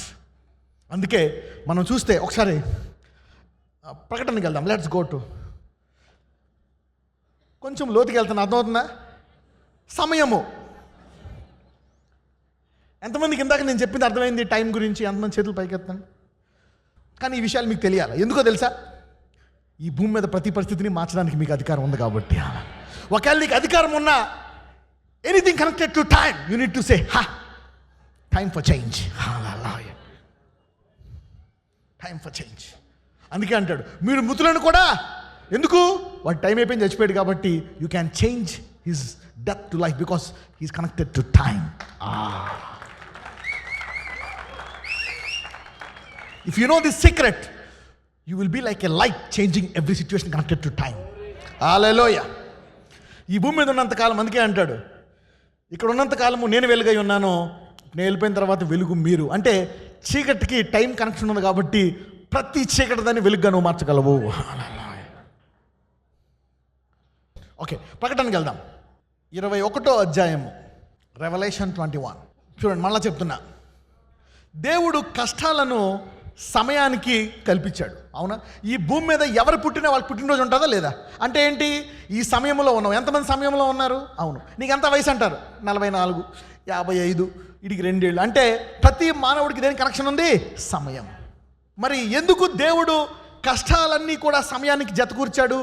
Speaker 1: అందుకే మనం చూస్తే ఒకసారి ప్రకటనకి వెళ్దాం. లెట్స్ గో టు, కొంచెం లోతుకి వెళ్తాను, అర్థమవుతుందా? సమయము. ఎంతమందికి ఇందాక నేను చెప్పింది అర్థమైంది టైం గురించి? ఎంతమంది చేతులు పైకెత్తాను? కానీ ఈ విషయాలు మీకు తెలియాలి. ఎందుకో తెలుసా? ఈ భూమి మీద ప్రతి పరిస్థితిని మార్చడానికి మీకు అధికారం ఉంది కాబట్టి. ఒకవేళ నీకు అధికారం ఉన్నా anything connected to time, you need to say, time for change. Hallelujah. Time for change. అందుకే అంటాడు మీరు మృతులను కూడా, ఎందుకు? వాటి టైం అయిపోయింది, చచ్చిపోయాడు కాబట్టి you can change his death to life because he's connected to time. If you know this secret, you will be like a light changing every situation connected to time. Hallelujah. ఈ భూమి మీద ఉన్నంతకాలం అందుకే అంటాడు, ఇక్కడ ఉన్నంతకాలము నేను వెలుగై ఉన్నాను, నేను వెళ్ళిపోయిన తర్వాత వెలుగు మీరు. అంటే చీకటికి టైం కనెక్షన్ ఉంది కాబట్టి ప్రతి చీకటి దాన్ని వెలుగుగా నువ్వు మార్చగలవు. ఓకే, ప్రకటనకి వెళ్దాం. 21వ అధ్యాయము, రెవల్యూషన్ 21. చూడండి, మళ్ళా చెప్తున్నా, దేవుడు కష్టాలను సమయానికి కల్పించాడు. అవునా? ఈ భూమి మీద ఎవరు పుట్టినా వాళ్ళకి పుట్టినరోజు ఉంటుందా లేదా? అంటే ఏంటి? ఈ సమయంలో ఉన్నావు. ఎంతమంది సమయంలో ఉన్నారు? అవును. నీకు ఎంత వయసు అంటారు? 44, 55, వీడికి 2 ఏళ్ళు. అంటే ప్రతి మానవుడికి దేని కనెక్షన్ ఉంది? సమయం. మరి ఎందుకు దేవుడు కష్టాలన్నీ కూడా సమయానికి జతకూర్చాడు?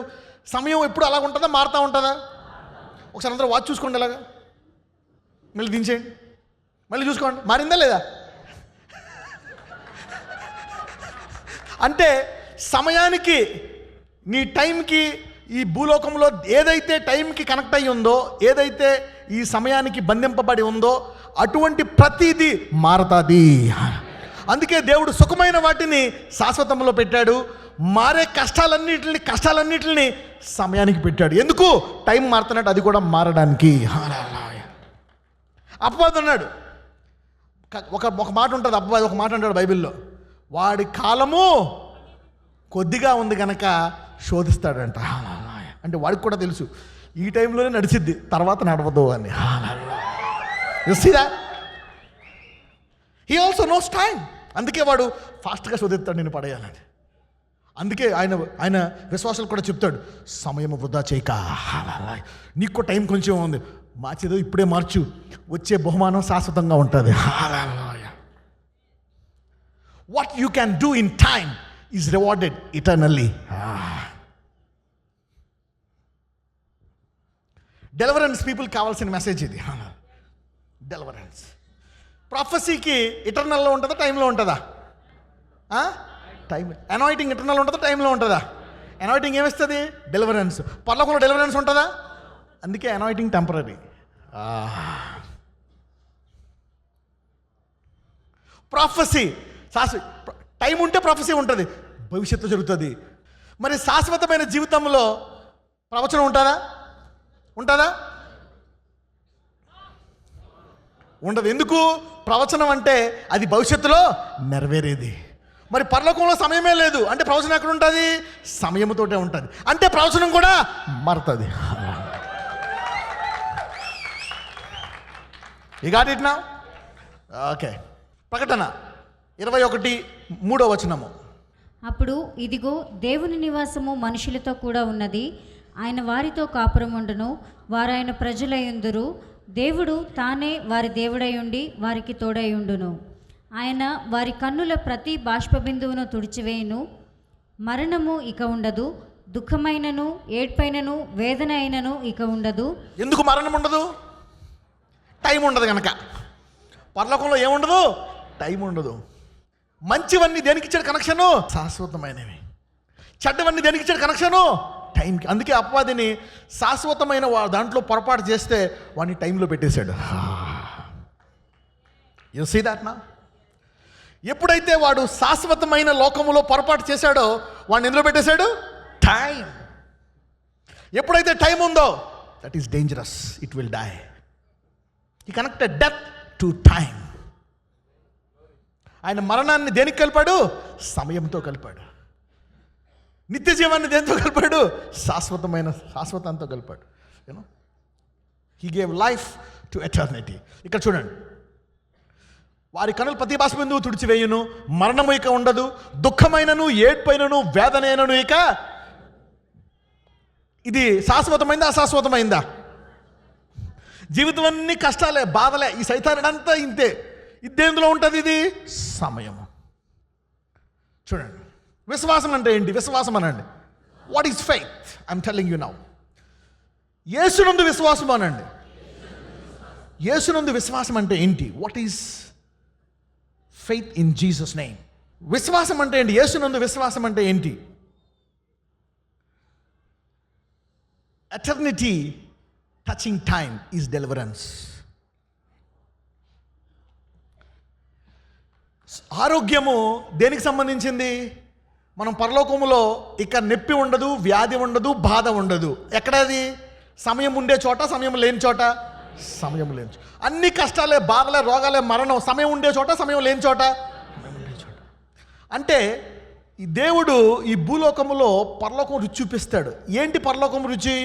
Speaker 1: సమయం ఎప్పుడు అలా ఉంటుందా, మారుతూ ఉంటుందా? ఒకసారి అందరూ వాచ్ చూసుకోండి, అలాగా మళ్ళీ దించేయండి, మళ్ళీ చూసుకోండి, మారిందా లేదా? అంటే సమయానికి, నీ టైంకి, ఈ భూలోకంలో ఏదైతే టైంకి కనెక్ట్ అయ్యి ఉందో, ఏదైతే ఈ సమయానికి బంధింపబడి ఉందో, అటువంటి ప్రతిదీ మారతాది. అందుకే దేవుడు సుఖమైన వాటిని శాశ్వతంలో పెట్టాడు, మారే కష్టాలన్నిటిని సమయానికి పెట్టాడు. ఎందుకు? టైం మారుతున్నట్టు అది కూడా మారడానికి. అపవాది అన్నాడు, ఒక మాట ఉంటుంది, అపవాది ఒక మాట అంటాడు బైబిల్లో, వాడి కాలము కొద్దిగా ఉంది కనుక శోధిస్తాడంట. అంటే వాడికి కూడా తెలుసు ఈ టైంలోనే నడిచిద్ది, తర్వాత నడవదు అని. You see that? He also knows time. అందుకే వాడు ఫాస్ట్గా శోధిస్తాడు నేను పడేయాలని. అందుకే ఆయన విశ్వాసాలు కూడా చెప్తాడు, సమయం వృధా చేయక, నీకు టైం కొంచెం ఉంది, మార్చేదో ఇప్పుడే మార్చు, వచ్చే బహుమానం శాశ్వతంగా ఉంటుంది. What you can do in time is rewarded eternally. Deliverance people కావాల్సిన మెసేజ్ ఇది. డెలివరెన్స్. ప్రాఫెసీకి ఇటర్నల్లో ఉంటుందా, టైంలో ఉంటుందా? టైం. అనాయింటింగ్ ఇటర్నల్ ఉంటుందా, టైంలో ఉంటుందా? అనాయింటింగ్ ఏమిస్తుంది? డెలివరెన్స్. పర్లోకంలో డెలివరెన్స్ ఉంటుందా? అందుకే అనాయింటింగ్ టెంపరీ. ప్రాఫెసీ టైం ఉంటే ప్రాఫెసీ ఉంటుంది, భవిష్యత్తు జరుగుతుంది. మరి శాశ్వతమైన జీవితంలో ప్రవచనం ఉంటుందా? ఉండదు. ఎందుకు? ప్రవచనం అంటే అది భవిష్యత్తులో నెరవేరేది. మరి పరలోకంలో సమయమే లేదు అంటే ప్రవచనం ఎక్కడ ఉంటుంది? సమయముతోటే ఉంటుంది. అంటే ప్రవచనం కూడా మారుతుంది. You got it now? Okay. ప్రకటన 21:3.
Speaker 2: అప్పుడు ఇదిగో దేవుని నివాసము మనుషులతో కూడా ఉన్నది, ఆయన వారితో కాపురముండును, వారు ఆయన ప్రజలయుందురు, దేవుడు తానే వారి దేవుడై ఉండి వారికి తోడై ఉండును. ఆయన వారి కన్నుల ప్రతి బాష్పబిందువును తుడిచివేయును, మరణము ఇక ఉండదు, దుఃఖమైనను ఏడ్పైనను వేదన అయినను ఇక ఉండదు. ఎందుకు మరణం ఉండదు? టైం ఉండదు కనుక. పరలోకంలో ఏముండదు? టైం ఉండదు. మంచివన్నీ దేనికి ఇచ్చాడు కనెక్షను? శాశ్వతమైనవి. చెడ్డవన్నీ దేనికి ఇచ్చాడు కనెక్షను? టైంకి. అందుకే అపవాదిని శాశ్వతమైన దాంట్లో పొరపాటు చేస్తే వాడిని టైంలో పెట్టేశాడు. యు సీ దట్ నా? ఎప్పుడైతే వాడు శాశ్వతమైన లోకములో పొరపాటు చేశాడో వాడిని ఎందులో పెట్టేశాడు? టైం. ఎప్పుడైతే టైం ఉందో that is dangerous, it will die. He connected death to time. ఆయన మరణాన్ని దేనికి కలిపాడు? సమయంతో కలిపాడు. నిత్య జీవాన్ని దేంతో కలిపాడు? శాశ్వతంతో కలిపాడు. You know, he gave life to eternity. ఇక్కడ చూడండి, వారి కనులు ప్రతి బాష్పబిందువు తుడిచివేయును, మరణము ఇక ఉండదు, దుఃఖమైనను ఏడ్పైనను వేదనైనను ఇక. ఇది శాశ్వతమైందా అశాశ్వతమైందా? జీవితం అన్ని కష్టాలే, బాధలే, ఈ సైతానంతా ఇంతే. ఇదేందులో ఉంటుంది? ఇది సమయము. చూడండి, విశ్వాసం అంటే ఏంటి? విశ్వాసం అనండి. What is faith? I'm telling you now. యేసునందు విశ్వాసం అనండి. యేసునందు విశ్వాసం అంటే ఏంటి? What is faith in Jesus name? విశ్వాసం అంటే ఏంటి? యేసునందు విశ్వాసం అంటే ఏంటి? Eternity,
Speaker 1: touching time is deliverance. ఆరోగ్యము దేనికి సంబంధించింది? మనం పరలోకములో ఇక నొప్పి ఉండదు, వ్యాధి ఉండదు, బాధ ఉండదు. ఎక్కడది? సమయం ఉండే చోట, సమయం లేని చోట. సమయం లేని చోట అన్ని కష్టాలే, బాధలే, రోగాలే, మరణం. సమయం ఉండే చోట, సమయం లేని చోట. అంటే ఈ దేవుడు ఈ భూలోకములో పరలోకం రుచి చూపిస్తాడు. ఏంటి పరలోకం రుచి?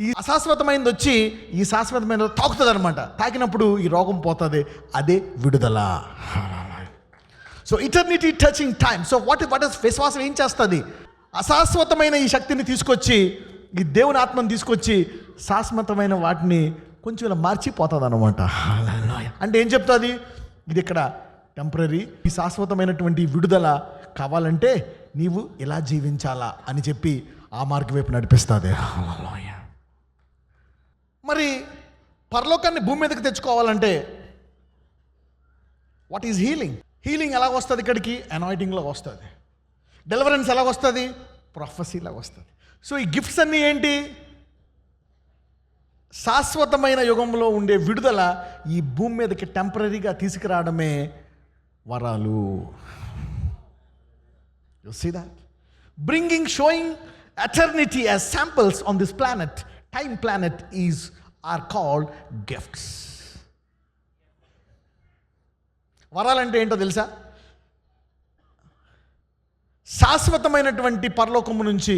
Speaker 1: ఈ అశాశ్వతమైనది వచ్చి ఈ శాశ్వతమైన తాకుతుంది అనమాట. తాకినప్పుడు ఈ రోగం పోతుంది. అదే విడుదల. So eternity touching time. So what is విశ్వాసం ఏం చేస్తుంది? అశాశ్వతమైన ఈ శక్తిని తీసుకొచ్చి, ఈ దేవుని ఆత్మను తీసుకొచ్చి శాశ్వతమైన వాటిని కొంచెం ఇలా మార్చిపోతుంది అనమాట. అంటే ఏం చెప్తుంది? ఇది ఇక్కడ టెంపరీ, ఈ శాశ్వతమైనటువంటి విడుదల కావాలంటే నీవు ఇలా జీవించాలా అని చెప్పి ఆ మార్గం వైపు నడిపిస్తుంది. మరి పరలోకాన్ని భూమి మీదకి తెచ్చుకోవాలంటే వాట్ ఈజ్ హీలింగ్? హీలింగ్ ఎలాగ వస్తుంది? ఇక్కడికి అనాయింటింగ్లో వస్తుంది. డెలివరెన్స్ ఎలాగ వస్తుంది? ప్రొఫెసీలాగా వస్తుంది. సో ఈ గిఫ్ట్స్ అన్నీ ఏంటి? శాశ్వతమైన యుగంలో ఉండే విడుదల ఈ భూమి మీదకి టెంపరీగా తీసుకురావడమే వరాలు. You see that? Bringing, showing eternity as samples on this planet, time planet, are called gifts. వరాలంటే ఏంటో తెలుసా? శాశ్వతమైనటువంటి పరలోకము నుంచి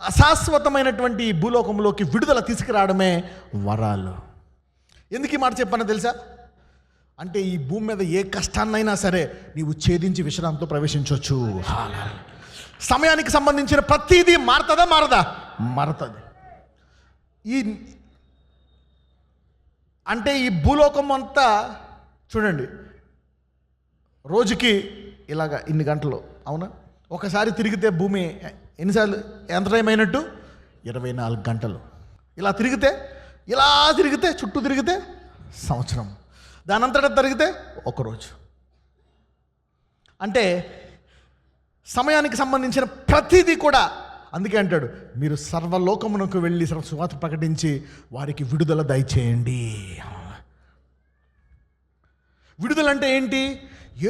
Speaker 1: అశాశ్వతమైనటువంటి భూలోకంలోకి విడుదల తీసుకురావడమే వరాలు. ఎందుకు ఈ మాట చెప్పానో తెలుసా? అంటే ఈ భూమి మీద ఏ కష్టాన్నైనా సరే నీవు ఛేదించి విశ్రాంతితో ప్రవేశించవచ్చు. సమయానికి సంబంధించిన ప్రతిదీ మారుతుందా? మారుతుంది. అంటే ఈ భూలోకం అంతా చూడండి, రోజుకి ఇలాగా ఇన్ని గంటలు, అవునా? ఒకసారి తిరిగితే భూమి ఎన్నిసార్లు, ఎంత టైం అయినట్టు? 24 గంటలు. ఇలా తిరిగితే చుట్టూ తిరిగితే సంవత్సరం. దానంతటా తిరిగితే ఒకరోజు. అంటే సమయానికి సంబంధించిన ప్రతిదీ కూడా. అందుకే అంటాడు, మీరు సర్వలోకమునకు వెళ్ళి సువార్త ప్రకటించి వారికి విడుదల దయచేయండి. విడుదల అంటే ఏంటి?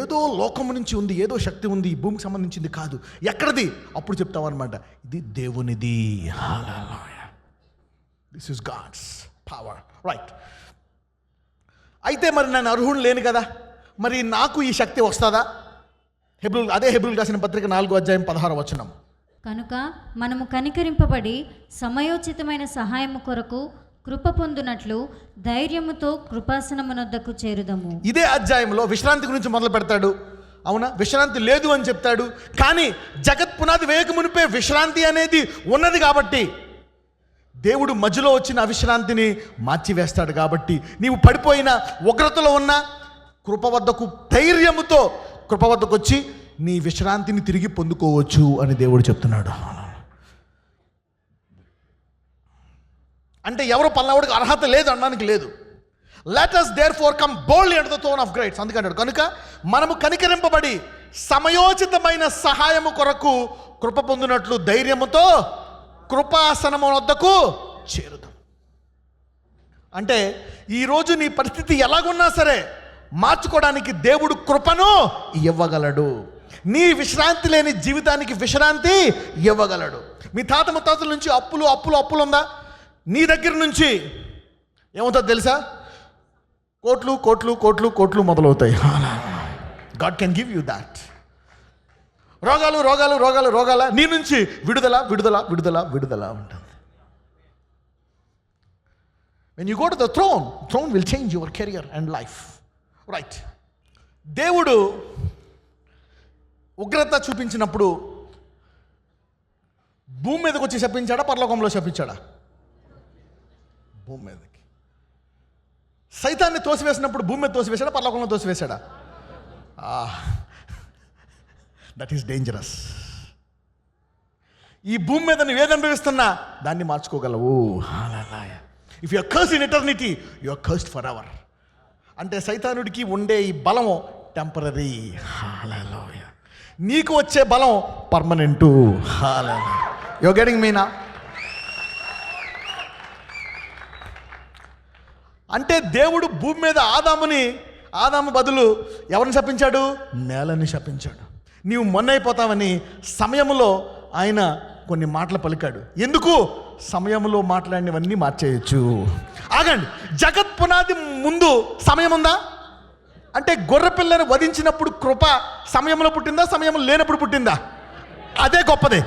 Speaker 1: ఏదో లోకము నుంచి ఉంది, ఏదో శక్తి ఉంది, ఈ భూమికి సంబంధించింది కాదు. ఎక్కడిది? అప్పుడు చెప్తామన్నమాట, ఇది దేవునిది. This is God's power, right? అయితే మరి నేను అర్హుడు లేను కదా, మరి నాకు ఈ శక్తి వస్తుందా? హెబ్రీయులకు రాసిన పత్రిక 4:16
Speaker 2: కనుక మనము కనికరింపబడి సమయోచితమైన సహాయము కొరకు కృప పొందునట్లు ధైర్యముతో కృపాసనమునొద్దకు చేరుదము.
Speaker 1: ఇదే అధ్యాయంలో విశ్రాంతి గురించి మొదలు పెడతాడు. అవునా? విశ్రాంతి లేదు అని చెప్తాడు. కానీ జగత్ పునాది వేయక మునిపే విశ్రాంతి అనేది ఉన్నది కాబట్టి దేవుడు మధ్యలో వచ్చిన అవిశ్రాంతిని మార్చివేస్తాడు. కాబట్టి నీవు పడిపోయిన ఉగ్రతలో ఉన్న కృప వద్దకు, ధైర్యముతో కృప వద్దకు వచ్చి నీ విశ్రాంతిని తిరిగి పొందుకోవచ్చు అని దేవుడు చెప్తున్నాడు. అంటే ఎవరు పల్లవాడికి అర్హత లేదు అనడానికి లేదు. Let us therefore come boldly unto the throne of grace. అందుకంటాడు, కనుక మనము కనికరింపబడి సమయోచితమైన సహాయము కొరకు కృప పొందినట్లు ధైర్యముతో కృపాసనము వద్దకు చేరుదాం. అంటే ఈరోజు నీ పరిస్థితి ఎలాగున్నా సరే మార్చుకోవడానికి దేవుడు కృపను ఇవ్వగలడు. నీ విశ్రాంతి లేని జీవితానికి విశ్రాంతి ఇవ్వగలడు. మీ తాత ముత్తాతల నుంచి అప్పులు ఉందా? నీ దగ్గర నుంచి ఏమవుతుందో తెలుసా? కోట్లు మొదలవుతాయి. God can give you that. రోగాల నీ నుంచి విడుదల ఉంటుంది. When you go to the throne will change your career and life. Right? దేవుడు ఉగ్రత చూపించినప్పుడు భూమి మీదకి వచ్చి శపించాడా? పరలోకంలో శపించాడా? భూమి మీదకి. సైతాన్ని తోసివేసినప్పుడు భూమి మీద తోసివేశాడా? పరలోకంలో తోసివేశాడా? That is dangerous. ఈ భూమి మీద నువ్వు ఏది అనుభవిస్తున్నా దాన్ని మార్చుకోగలవు. If you are cursed in eternity you are cursed forever. అంటే సైతానుడికి ఉండే ఈ బలము టెంపరరీ. నీకు వచ్చే బలం permanent. You are getting me now? అంటే దేవుడు భూమి మీద ఆదాము బదులు ఎవరిని శపించాడు? నేలని శపించాడు. నీవు మొన్నైపోతావని సమయంలో ఆయన కొన్ని మాటలు పలికాడు. ఎందుకు? సమయంలో మాట్లాడినవన్నీ మార్చేయచ్చు. ఆగండి, జగత్ పునాది ముందు సమయం ఉందా? అంటే గొర్రెపిల్లని వధించినప్పుడు కృప సమయంలో పుట్టిందా, సమయం లేనప్పుడు పుట్టిందా? అదే గొప్పదే.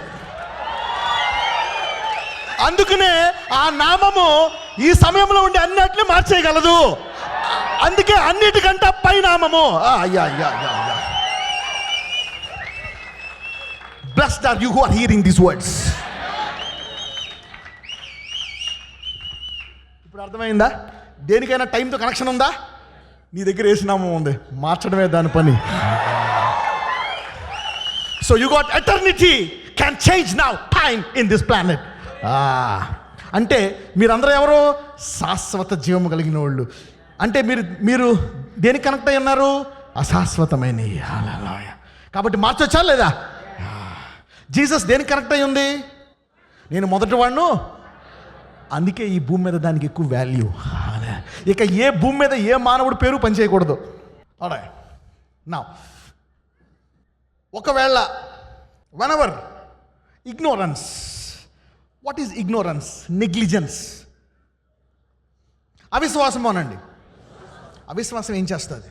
Speaker 1: అందుకనే ఆ నామము ఈ సమయంలో ఉండే అన్నిటిని మార్చేయగలదు. అందుకే అన్నిటికంటే పై నామము. Blessed are you who are hearing these words. ఇప్పుడు అర్థమైందా? దేనికైనా టైంతో కనెక్షన్ ఉందా? నీ దగ్గర వేసినామం ఉంది, మార్చడమే దాని పని. So you got eternity can change now time in this planet. అంటే మీరందరూ ఎవరో శాశ్వత జీవము కలిగిన వాళ్ళు. అంటే మీరు దేనికి కనెక్ట్ అయి ఉన్నారు? అశాశ్వతమైన. కాబట్టి మార్చొచ్చా లేదా? జీసస్ దేనికి కనెక్ట్ అయి ఉంది? నేను మొదటి వాడును, అందుకే ఈ భూమి మీద దానికి ఎక్కువ వాల్యూ. ఇక ఏ భూమి మీద ఏ మానవుడి పేరు పనిచేయకూడదు. alright now ఒకవేళ whenever ignorance, what is ignorance? Negligence. అవిశ్వాసము అనండి. అవిశ్వాసం ఏం చేస్తుంది?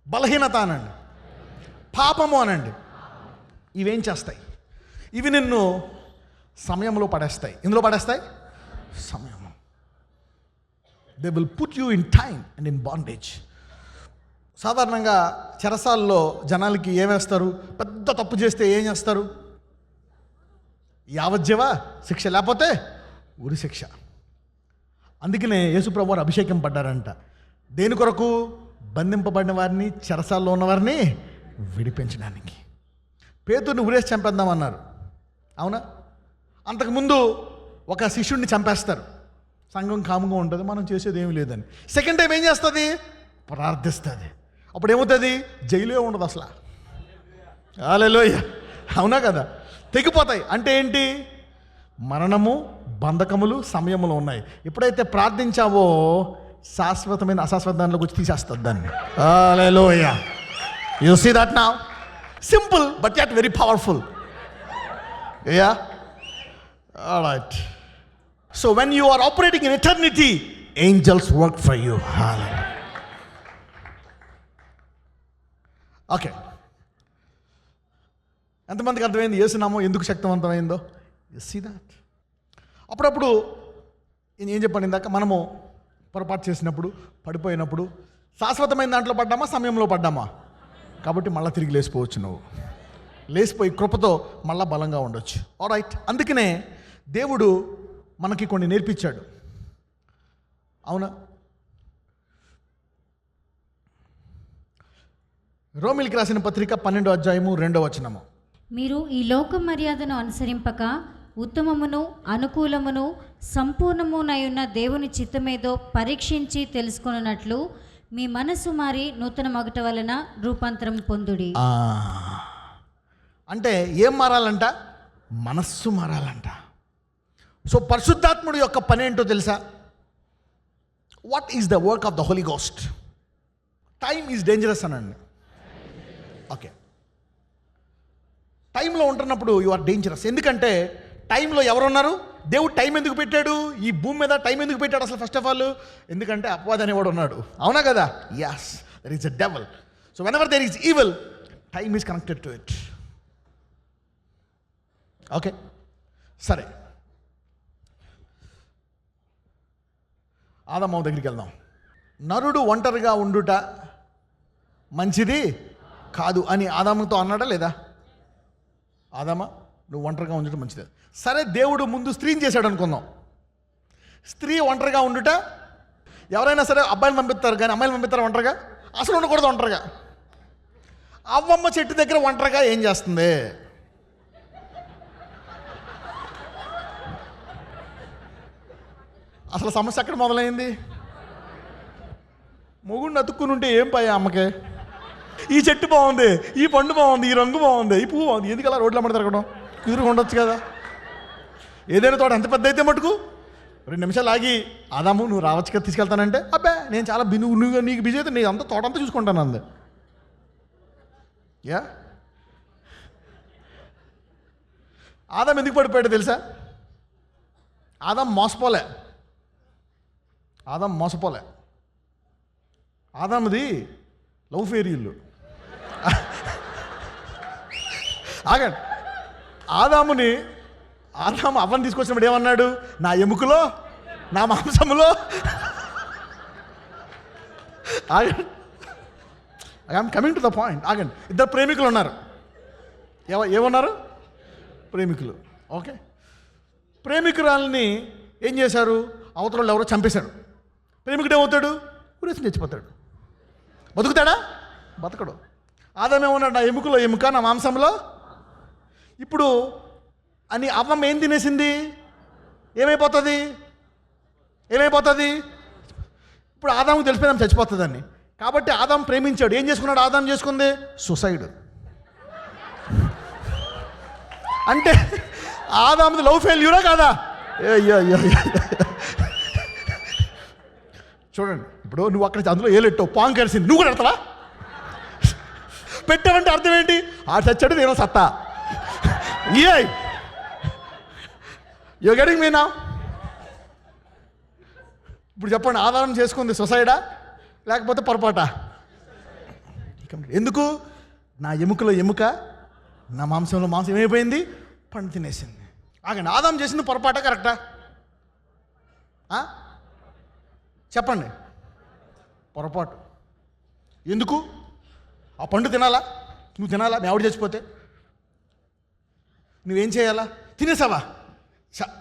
Speaker 1: బలహీనత అనండి, పాపము అనండి. ఇవేం చేస్తాయి? ఇవి నిన్ను సమయంలో పడేస్తాయి. ఎందులో పడేస్తాయి? సమయం. They will put you in time and in bondage. సాధారణంగా చెరసాల్లో జనాలకి ఏమేస్తారు? పెద్ద తప్పు చేస్తే ఏం చేస్తారు? యావజ్జీవ శిక్ష, లేకపోతే ఉరి శిక్ష. అందుకనే యేసుప్రభు వారు అభిషేకం పడ్డారంట. దేని కొరకు? బంధింపబడిన వారిని, చెరసాల్లో ఉన్నవారిని విడిపించడానికి. పేతురుని ఉరేసి చంపేద్దామన్నారు, అవునా? అంతకుముందు ఒక శిష్యుడిని చంపేస్తారు. సంఘం కాముగా ఉంటుంది, మనం చేసేది ఏమీ లేదని. సెకండ్ టైం ఏం చేస్తుంది? ప్రార్థిస్తుంది. అప్పుడు ఏమవుతుంది? జైలే ఉండదు అసలు. హల్లెలూయా, అవునా కదా? తెగిపోతాయి. అంటే ఏంటి? మరణము, బంధకములు సమయములో ఉన్నాయి. ఎప్పుడైతే ప్రార్థించావో శాశ్వతమైన అశాశ్వత దానిలోకి వచ్చి తీసేస్తుంది దాన్ని. Hallelujah. You see that now? Simple but yet very powerful. Yeah, alright. So when you are operating in eternity, angels work for you. Hallelujah. Okay, ఎంతమందికి అర్థమైంది యేసునామం ఎందుకు శక్తివంతమైందో? See that. అప్పుడప్పుడు ఏం చెప్పండి ఇందాక, మనము పొరపాటు చేసినప్పుడు, పడిపోయినప్పుడు శాశ్వతమైన దాంట్లో పడ్డామా, సమయంలో పడ్డామా? కాబట్టి మళ్ళీ తిరిగి లేచిపోవచ్చు. నువ్వు లేచిపోయి కృపతో మళ్ళీ బలంగా ఉండొచ్చు. ఆల్రైట్. అందుకనే దేవుడు మనకి కొన్ని నేర్పించాడు, అవునా? రోమిలికి రాసిన పత్రిక 12వ అధ్యాయము 2వ వచనము.
Speaker 2: మీరు ఈ లోక మర్యాదను అనుసరింపక ఉత్తమమును అనుకూలమును సంపూర్ణమునయున్న దేవుని చిత్తమేదో పరీక్షించి తెలుసుకొనున్నట్లు మీ మనసు మారి నూతన మగుట వలన రూపాంతరం పొందుడి.
Speaker 1: అంటే ఏం మారాలంట? మనస్సు మారాలంట. సో పరిశుద్ధాత్ముడి యొక్క పని ఏంటో తెలుసా? What is the work of the holy ghost? Time is dangerous అనండి. ఓకే, టైంలో ఉంటున్నప్పుడు యు ఆర్ డేంజరస్. ఎందుకంటే టైంలో ఎవరున్నారు? దేవుడు టైం ఎందుకు పెట్టాడు? ఈ భూమి మీద టైం ఎందుకు పెట్టాడు అసలు? ఫస్ట్ ఆఫ్ ఆల్ ఎందుకంటే అపవాది అనేవాడు ఉన్నాడు, అవునా కదా? Yes, there is a devil. So whenever there is evil, time is connected to it. Okay, సరే, ఆదాము దగ్గరికి వెళ్దాం. నరుడు ఒంటరిగా ఉండుట మంచిది కాదు అని ఆదాముతో అన్నాడా లేదా? ఆదామా, నువ్వు ఒంటరిగా ఉండటం మంచిది. సరే, దేవుడు ముందు స్త్రీని చేశాడు అనుకుందాం. స్త్రీ ఒంటరిగా ఉండుట, ఎవరైనా సరే అబ్బాయిలు పంపిస్తారు కానీ అమ్మాయిలు పంపిస్తారు ఒంటరిగా? అసలు ఉండకూడదు ఒంటరిగా. అవ్వమ్మ చెట్టు దగ్గర ఒంటరిగా ఏం చేస్తుంది? అసలు సమస్య ఎక్కడ మొదలైంది? మొగుడిని అతుక్కుని ఉంటే ఏం పై అమ్మకే? ఈ చెట్టు బాగుంది, ఈ పండు బాగుంది, ఈ రంగు బాగుంది, ఈ పువ్వు బాగుంది, ఎందుకు అలా రోడ్లు అమ్మడి తిరగడం? కుదురుగా ఉండొచ్చు కదా. ఏదైనా తోట ఎంత పెద్ద అయితే మటుకు 2 నిమిషాలు ఆగి, ఆదాము నువ్వు రావచ్చు కదా తీసుకెళ్తానంటే, అబ్బే నేను చాలా నువ్వు నీకు బిజీ అయితే నేను అంతా తోటంతా చూసుకుంటాను అంది. యా, ఆదాం ఎందుకు పడిపోయాడు తెలుసా? ఆదాం మోసపోలే. ఆదాముది లవ్ ఫెయిరీలు. ఆగండి, ఆదాము అవ్వని తీసుకొచ్చినప్పుడు ఏమన్నాడు? నా ఎముకలో నా మాంసములో. ఆగండి, I'm coming to the point. ఆగండి, ఇద్దరు ప్రేమికులు ఉన్నారు. ఏమన్నారు? ప్రేమికులు. ఓకే, ప్రేమికురాలని ఏం చేశారు? అవతల ఎవరో చంపేశాడు. ప్రేమికుడు ఏమవుతాడు? ఉరేసి చచ్చిపోతాడు. బతుకుతాడా? బతకడు. ఆదాము ఏమన్నాడు? నా ఎముకలో ఎముక, నా మాంసంలో. ఇప్పుడు అని అవ్వమ్మ ఏం తినేసింది? ఏమైపోతుంది? ఇప్పుడు ఆదాముకు తెలిసిపోయినా చచ్చిపోతుందని. కాబట్టి ఆదాం ప్రేమించాడు. ఏం చేసుకున్నాడు? ఆదాం చేసుకుంది సూసైడ్. అంటే ఆదాముది లవ్ ఫెయిల్యూరా కాదా? అయ్యో. చూడండి, ఇప్పుడు నువ్వు అక్కడ అందులో ఏలెట్టావు, పాము కలిసింది, నువ్వు కూడా ఎడతావా? పెట్టావంటే అర్థం ఏంటి? ఆ చచ్చాడు, నేను సత్తా. You getting me now? ఇప్పుడు చెప్పండి, ఆధారం చేసుకుంది సొసైడా లేకపోతే పొరపాటా? ఎందుకు? నా ఎముకలో ఎముక, నా మాంసంలో మాంసం ఏమైపోయింది? పండు తినేసింది. ఆగండి, ఆదాం చేసింది పొరపాటా కరెక్టా? చెప్పండి. పొరపాటు. ఎందుకు? ఆ పండు తినాలా? నువ్వు తినాలా? మీ ఆవిడ చచ్చిపోతే నువ్వేం చేయాలా? తినేసావా?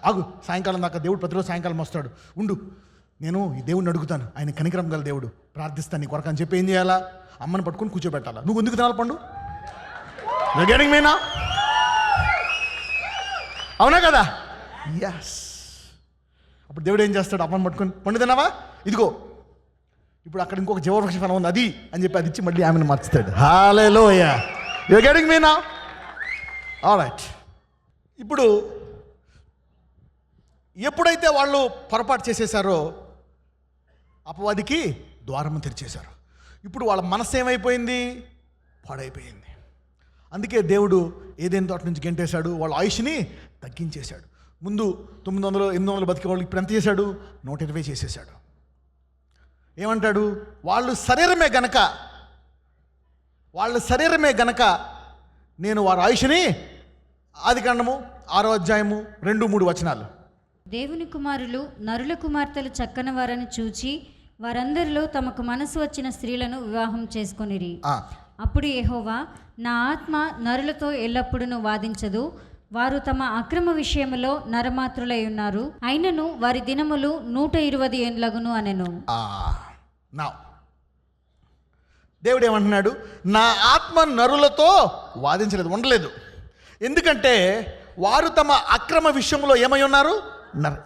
Speaker 1: ఆగు, సాయంకాలం దాకా దేవుడు ప్రతిరోజు సాయంకాలం వస్తాడు, ఉండు, నేను ఈ దేవుడిని అడుగుతాను, ఆయన కనికరం గల దేవుడు, ప్రార్థిస్తాను నీ కొరకు అని చెప్పి ఏం చేయాలా? అమ్మని పట్టుకొని కూర్చోబెట్టాలా. నువ్వు ఎందుకు తినాలి పండు? గెటింగ్ మీనా? అవునా కదా? ఎస్. అప్పుడు దేవుడు ఏం చేస్తాడు? అమ్మని పట్టుకొని, పండు తిన్నావా? ఇదిగో, ఇప్పుడు అక్కడ ఇంకొక జీవవృక్ష ఫలం ఉంది, అది అని చెప్పి అది ఇచ్చి మళ్ళీ ఆమెను మార్చుతాడు. హల్లెలూయా. యు గెటింగ్ మీనా? ఆల్రైట్. ఇప్పుడు ఎప్పుడైతే వాళ్ళు పొరపాటు చేసేసారో అపవాదికి ద్వారము తెరిచేశారు. ఇప్పుడు వాళ్ళ మనస్సు ఏమైపోయింది? పాడైపోయింది. అందుకే దేవుడు ఏదైనా తోట నుంచి గెంటేశాడు, వాళ్ళ ఆయుష్ని తగ్గించేశాడు. ముందు 900, 800 బతికే వాళ్ళకి ఇప్పుడు ఎంత చేశాడు? 120 చేసేశాడు. ఏమంటాడు? వాళ్ళ శరీరమే గనక నేను వారి ఆయుష్ని, ఆదికాండము 6వ అధ్యాయము 2-3 వచనాలు.
Speaker 2: దేవుని కుమారులు నరుల కుమార్తెలు చక్కని వారని చూచి వారందరిలో తమకు మనసు వచ్చిన స్త్రీలను వివాహం చేసుకొనిరి. అప్పుడు యెహోవా, నా ఆత్మ నరులతో ఎల్లప్పుడూ వాదించదు, వారు తమ అక్రమ విషయములో నరమాత్రులై ఉన్నారు, అయినను వారి దినములు 120 ఏండ్లగును అనెను.
Speaker 1: దేవుడు ఏమంటున్నాడు? నా ఆత్మ నరులతో వాదించలేదు, ఉండలేదు. ఎందుకంటే వారు తమ అక్రమ విషయంలో ఏమై ఉన్నారు?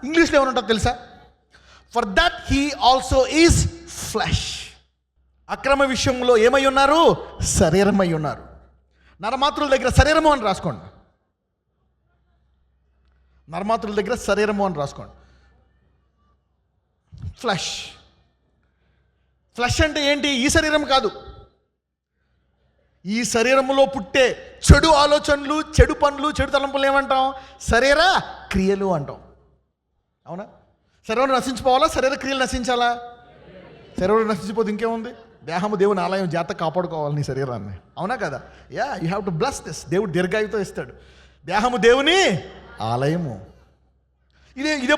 Speaker 1: ఇంగ్లీష్లో ఏమనుంటుందో తెలుసా? For that he also is flesh. అక్రమ విషయంలో ఏమై ఉన్నారు? శరీరమై ఉన్నారు. నరమాతృల దగ్గర శరీరము అని రాసుకోండి. నరమాతృల దగ్గర శరీరము అని రాసుకోండి. ఫ్లెష్. ఫ్లెష్ అంటే ఏంటి? ఈ శరీరం కాదు. ఈ శరీరంలో పుట్టే చెడు ఆలోచనలు, చెడు పనులు, చెడు తలంపులు ఏమంటాం? శరీర క్రియలు అంటాం. అవునా? శరీరం నశించిపోవాలా? శరీర క్రియలు నశించాలా? శరీరం నశించిపోతే ఇంకేముంది? దేహము దేవుని ఆలయం, జాగ్రత్త కాపాడుకోవాలి నీ శరీరాన్ని. అవునా కదా? Yeah, you have to bless this. దేవుడు దీర్ఘాయుతో ఇస్తాడు. దేహము దేవుని ఆలయము. ఇది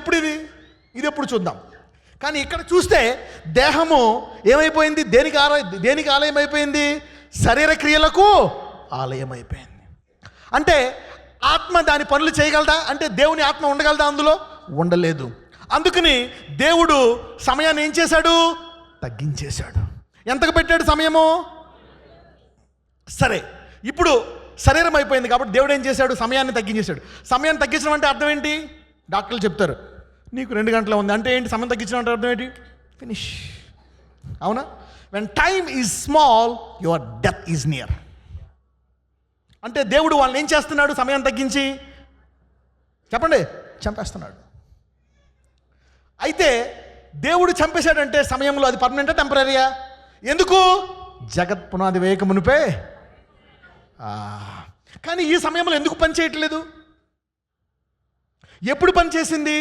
Speaker 1: ఎప్పుడు చూద్దాం. కానీ ఇక్కడ చూస్తే దేహము ఏమైపోయింది? దేనికి ఆలయం అయిపోయింది? శరీర క్రియలకు ఆలయం అయిపోయింది. అంటే ఆత్మ దాని పనులు చేయగలదా? అంటే దేవుని ఆత్మ ఉండగలదా? అందులో ఉండలేదు. అందుకని దేవుడు సమయాన్ని ఏం చేశాడు? తగ్గించేశాడు. ఎంతకు పెట్టాడు సమయము? సరే, ఇప్పుడు శరీరం అయిపోయింది కాబట్టి దేవుడు ఏం చేశాడు? సమయాన్ని తగ్గించేశాడు. సమయాన్ని తగ్గించడం అంటే అర్థం ఏంటి? డాక్టర్లు చెప్తారు, నీకు 2 గంటలు ఉంది అంటే ఏంటి? సమయం తగ్గించడం అంటే అర్థం ఏంటి? ఫినిష్. అవునా? When time is small, your death is near. అంటే దేవుడు వాళ్ళని ఏం చేస్తున్నాడు? సమయాన్ని తగ్గించి చెప్పండి, చంపేస్తున్నాడు. అయితే దేవుడు చంపేశాడంటే సమయంలో అది పర్మనెంటా టెంపరీయా? ఎందుకు? జగత్ పునాది వేయక మునిపే. కానీ ఈ సమయంలో ఎందుకు పని చేయట్లేదు? ఎప్పుడు పని చేసింది?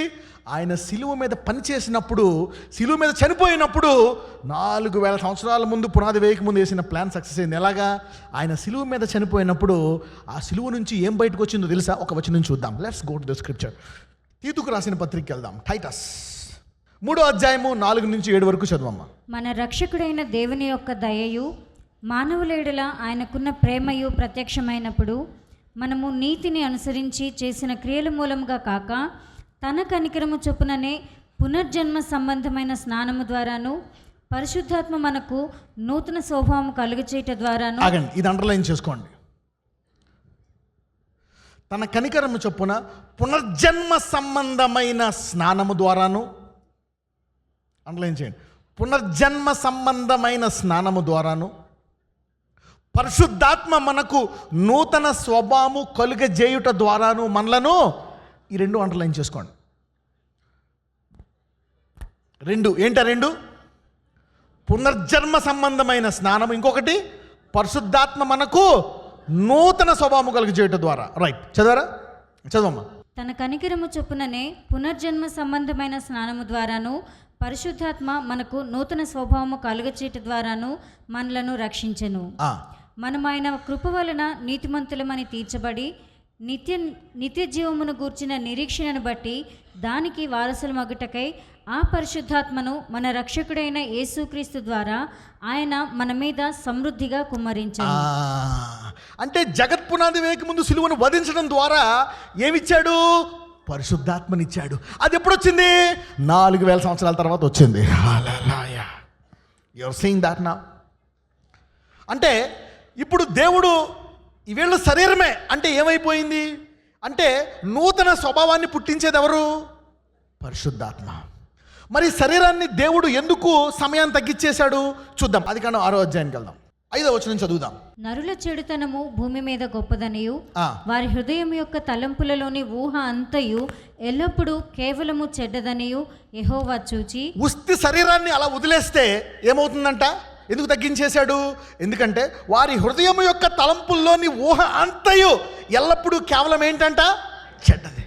Speaker 1: ఆయన సిలువ మీద పని చేసినప్పుడు, సిలువ మీద చనిపోయినప్పుడు 4000 సంవత్సరాల ముందు పునాది వేయక ముందు వేసిన ప్లాన్ సక్సెస్ అయింది. ఎలాగా? ఆయన సిలువ మీద చనిపోయినప్పుడు ఆ సిలువ నుంచి ఏం బయటకు వచ్చిందో తెలుసా? ఒక వచనం చూద్దాం. Let's go to the scripture. తీతుకు రాసిన పత్రికకి వెళ్దాం. టైటస్ 3వ అధ్యాయము 4 నుంచి 7 వరకు చదవమ్మా.
Speaker 2: మన రక్షకుడైన దేవుని యొక్క దయయు మానవులేడుల ఆయనకున్న ప్రేమయు ప్రత్యక్షమైనప్పుడు మనము నీతిని అనుసరించి చేసిన క్రియల మూలముగా కాక తన కనికరము చొప్పుననే పునర్జన్మ సంబంధమైన స్నానము ద్వారాను పరిశుద్ధాత్మ మనకు నూతన స్వభావం కలుగచేయట ద్వారాను.
Speaker 1: ఆగండి, ఇది అండర్లైన్ చేసుకోండి. తన కనికరము చొప్పున పునర్జన్మ సంబంధమైన స్నానము ద్వారాను, అండర్లైన్ చేయండి, పునర్జన్మ సంబంధమైన స్నానము ద్వారాను పరిశుద్ధాత్మ మనకు నూతన స్వభావము కలుగజేయుట ద్వారాను మనలను, ఈ రెండు అండర్లైన్ చేసుకోండి. రెండు పునర్జన్మ సంబంధమైన స్నానం, ఇంకొకటి పరిశుద్ధాత్మ మనకు నూతన స్వభావము కలుగజేయుట ద్వారా. రైట్, చదవమ్మా.
Speaker 2: తన కనికరము చొప్పుననే పునర్జన్మ సంబంధమైన స్నానము ద్వారాను పరిశుద్ధాత్మ మనకు నూతన స్వభావము కలుగచేట ద్వారాను మనలను రక్షించెను. మనం ఆయన కృప వలన నీతిమంతులమని తీర్చబడి నిత్య జీవమును గూర్చిన నిరీక్షణను బట్టి దానికి వారసుల మగుటకై ఆ పరిశుద్ధాత్మను మన రక్షకుడైన యేసుక్రీస్తు ద్వారా ఆయన మన మీద సమృద్ధిగా కుమ్మరించాడు.
Speaker 1: అంటే జగత్ పునాది వేయక ముందు సిలువను వధించడం ద్వారా ఏమిచ్చాడు? పరిశుద్ధాత్మనిచ్చాడు. అది ఎప్పుడు వచ్చింది? 4000 సంవత్సరాల తర్వాత వచ్చింది. Your seeing that now. అంటే ఇప్పుడు దేవుడు వీళ్ళ శరీరమే అంటే ఏమైపోయింది అంటే నూతన స్వభావాన్ని పుట్టించేది ఎవరు? పరిశుద్ధాత్మ. మరి శరీరాన్ని దేవుడు ఎందుకు సమయాన్ని తగ్గించేశాడు? చూద్దాం. అది కానీ 6వ అధ్యాయానికి వెళ్దాం. 5వ వచనం చదువుదాం.
Speaker 2: నరుల చెడుతనము భూమి మీద గొప్పదనియు వారి హృదయం యొక్క తలంపులలోని ఊహ అంతయు ఎల్లప్పుడూ కేవలము చెడ్డదనియు యెహోవా చూచి.
Speaker 1: ఉస్తి శరీరాన్ని అలా వదిలేస్తే ఏమవుతుందంట? ఎందుకు తగ్గించేశాడు? ఎందుకంటే వారి హృదయం యొక్క తలంపుల్లోని ఊహ అంతయు ఎల్లప్పుడూ కేవలం ఏంటంట? చెడ్డది.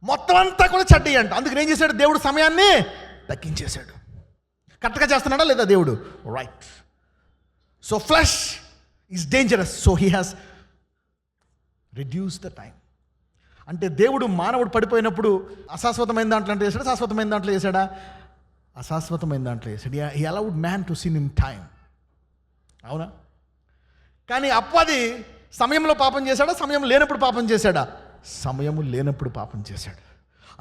Speaker 1: మొత్తం అంతా కూడా చెడ్డయి అంట. అందుకని ఏం చేశాడు? దేవుడు సమయాన్ని తగ్గించేశాడు. కరెక్ట్గా చేస్తున్నాడా లేదా దేవుడు? Right. So flesh is dangerous, so he has reduce the time. అంటే దేవుడు మానవుడు పడిపోయినప్పుడు అశాశ్వతమైన దాంట్లో అంటే చేశాడా? శాశ్వతమైన దాంట్లో చేశాడా? అశాశ్వతమైన దాంట్లో చేశాడు. He allowed man to sin in time. అవునా? కానీ అప్పది సమయంలో పాపం చేశాడా? సమయం లేనప్పుడు పాపం చేశాడా? సమయము లేనప్పుడు పాపం చేశాడు.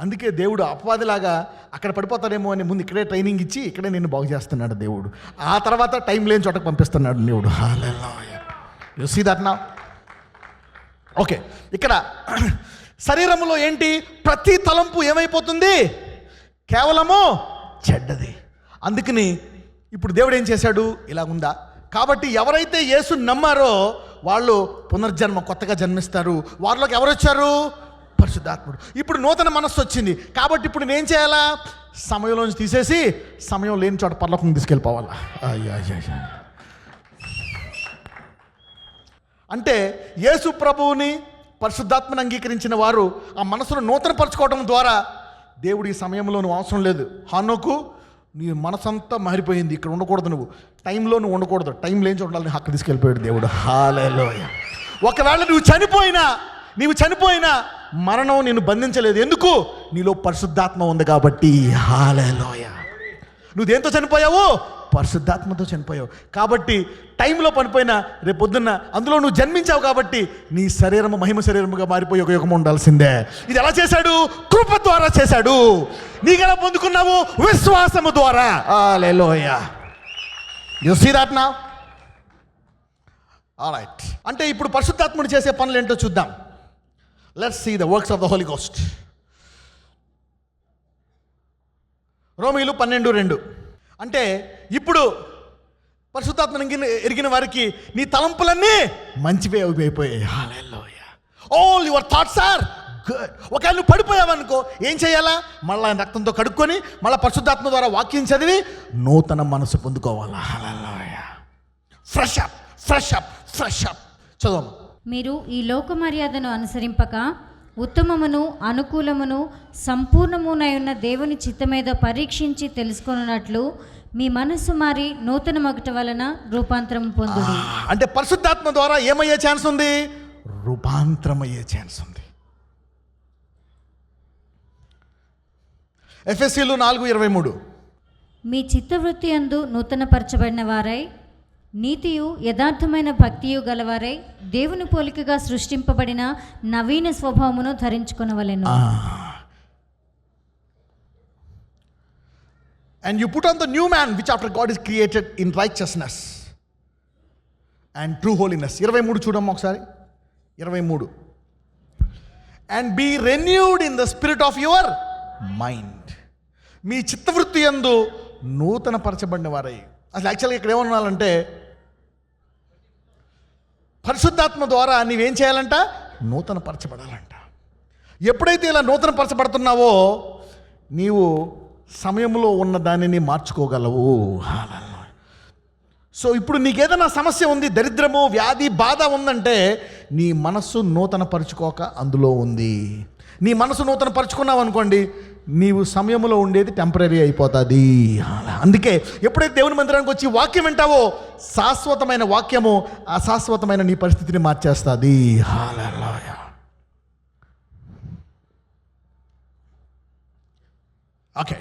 Speaker 1: అందుకే దేవుడు అపవాదిలాగా అక్కడ పడిపోతారేమో అని ముందు ఇక్కడే ట్రైనింగ్ ఇచ్చి ఇక్కడే నేను బాగు చేస్తున్నాడు దేవుడు. ఆ తర్వాత టైం లేని చోటకు పంపిస్తున్నాడు దేవుడు. You see that now? Okay, ఇక్కడ శరీరంలో ఏంటి? ప్రతి తలంపు ఏమైపోతుంది? కేవలము చెడ్డది. అందుకని ఇప్పుడు దేవుడు ఏం చేశాడు? ఇలా ఉందా? కాబట్టి ఎవరైతే యేసు నమ్మారో వాళ్ళు పునర్జన్మ, కొత్తగా జన్మిస్తారు. వారిలోకి ఎవరు వచ్చారు? పరిశుద్ధాత్ముడు. ఇప్పుడు నూతన మనస్సు వచ్చింది. కాబట్టి ఇప్పుడు నేను చేయాలా? సమయంలోంచి తీసేసి సమయం లేని చోట పరలోకం తీసుకెళ్ళిపోవాలా? అంటే యేసు ప్రభువుని పరిశుద్ధాత్మని అంగీకరించిన వారు ఆ మనసును నూతన పరచుకోవడం ద్వారా దేవుడు ఈ సమయంలో నువ్వు అవసరం లేదు, హానోకు నీ మనసంతా మారిపోయింది, ఇక్కడ ఉండకూడదు, నువ్వు టైంలో నువ్వు ఉండకూడదు, టైం లేని చూడాలని హక్కు తీసుకెళ్ళిపోయాడు దేవుడు. హల్లెలూయా. ఒకవేళ నీవు చనిపోయినా మరణం నిన్ను బంధించలేదు. ఎందుకు? నీలో పరిశుద్ధాత్మ ఉంది కాబట్టి. హల్లెలూయా. నువ్వు దేంతో చనిపోయావు? పరిశుద్ధాత్మతో చనిపోయావు. కాబట్టి టైంలో పనిపోయినా రేపు పొద్దున్న అందులో నువ్వు జన్మించావు కాబట్టి నీ శరీరము మహిమ శరీరముగా మారిపోయి ఒక యుగం ఉండాల్సిందే. ఇది ఎలా చేశాడు? కృప ద్వారా చేశాడు. నీకెలా పొందుకున్నావు? విశ్వాసము ద్వారా. Hallelujah. You see that now? Alright. అంటే ఇప్పుడు పరిశుద్ధాత్ముడు చేసే పనులు ఏంటో చూద్దాం. Let's see the works of the holy ghost. రోమీయులు 12:2. అంటే ఇప్పుడు పరిశుద్ధాత్మను ఎరిగిన వారికి నీ తలంపులన్నీ మంచివే అయిపోయాయి. Hallelujah. All your thoughts are good. ఒకవేళ నువ్వు పడిపోయావనుకో ఏం చేయాలా? మళ్ళీ ఆయన రక్తంతో కడుక్కొని మళ్ళీ పరిశుద్ధాత్మ ద్వారా వాక్యం చదివి నూతన మనసు పొందుకోవాలా. Hallelujah. Fresh up, fresh up, fresh up. చదవము.
Speaker 2: మీరు ఈ లోక మర్యాదను అనుసరింపక ఉత్తమమును అనుకూలమును సంపూర్ణమునై ఉన్న దేవుని చిత్తమేదో పరీక్షించి తెలుసుకొనున్నట్లు మీ మనస్సు మారి నూతన మగుట వలన రూపాంతరం పొందుడి.
Speaker 1: అంటే పరిశుద్ధాత్మ ద్వారా ఏమయ్యే ఛాన్స్ ఉంది? రూపాంతరం అయ్యే ఛాన్స్ ఉంది. ఎఫెసీలు 4:23
Speaker 2: మీ చిత్తవృత్తి యందు నూతనపరచబడిన వారై నీతియు యథార్థమైన భక్తియు గలవారై దేవుని పోలికగా సృష్టింపబడిన నవీన స్వభావమును ధరించుకొనవలెను.
Speaker 1: And you put on the new man which after God is created in righteousness and true holiness. 23 చూడమ్మా ఒకసారి. 23. And be renewed in the spirit of your mind. మీ చిత్తవృత్తి యందు నూతన పరచబడిన వారై. అసలు యాక్చువల్గా ఇక్కడ ఏమన్నాలంటే పరిశుద్ధాత్మ ద్వారా నీవేం చేయాలంట? నూతన పరచబడాలంట. ఎప్పుడైతే ఇలా నూతన పరచబడుతున్నావో నీవు సమయంలో ఉన్న దానిని మార్చుకోగలవు. సో ఇప్పుడు నీకేదైనా సమస్య ఉంది, దరిద్రము, వ్యాధి, బాధ ఉందంటే నీ మనస్సు నూతన పరుచుకోక అందులో ఉంది. నీ మనసు నూతన పరుచుకున్నావు అనుకోండి, నీవు సమయంలో ఉండేది టెంపరీ అయిపోతుంది. అందుకే ఎప్పుడైతే దేవుని మందిరానికి వచ్చి వాక్యం వింటావో శాశ్వతమైన వాక్యము అశాశ్వతమైన నీ పరిస్థితిని మార్చేస్తుంది. హల్లెలూయా. ఓకే.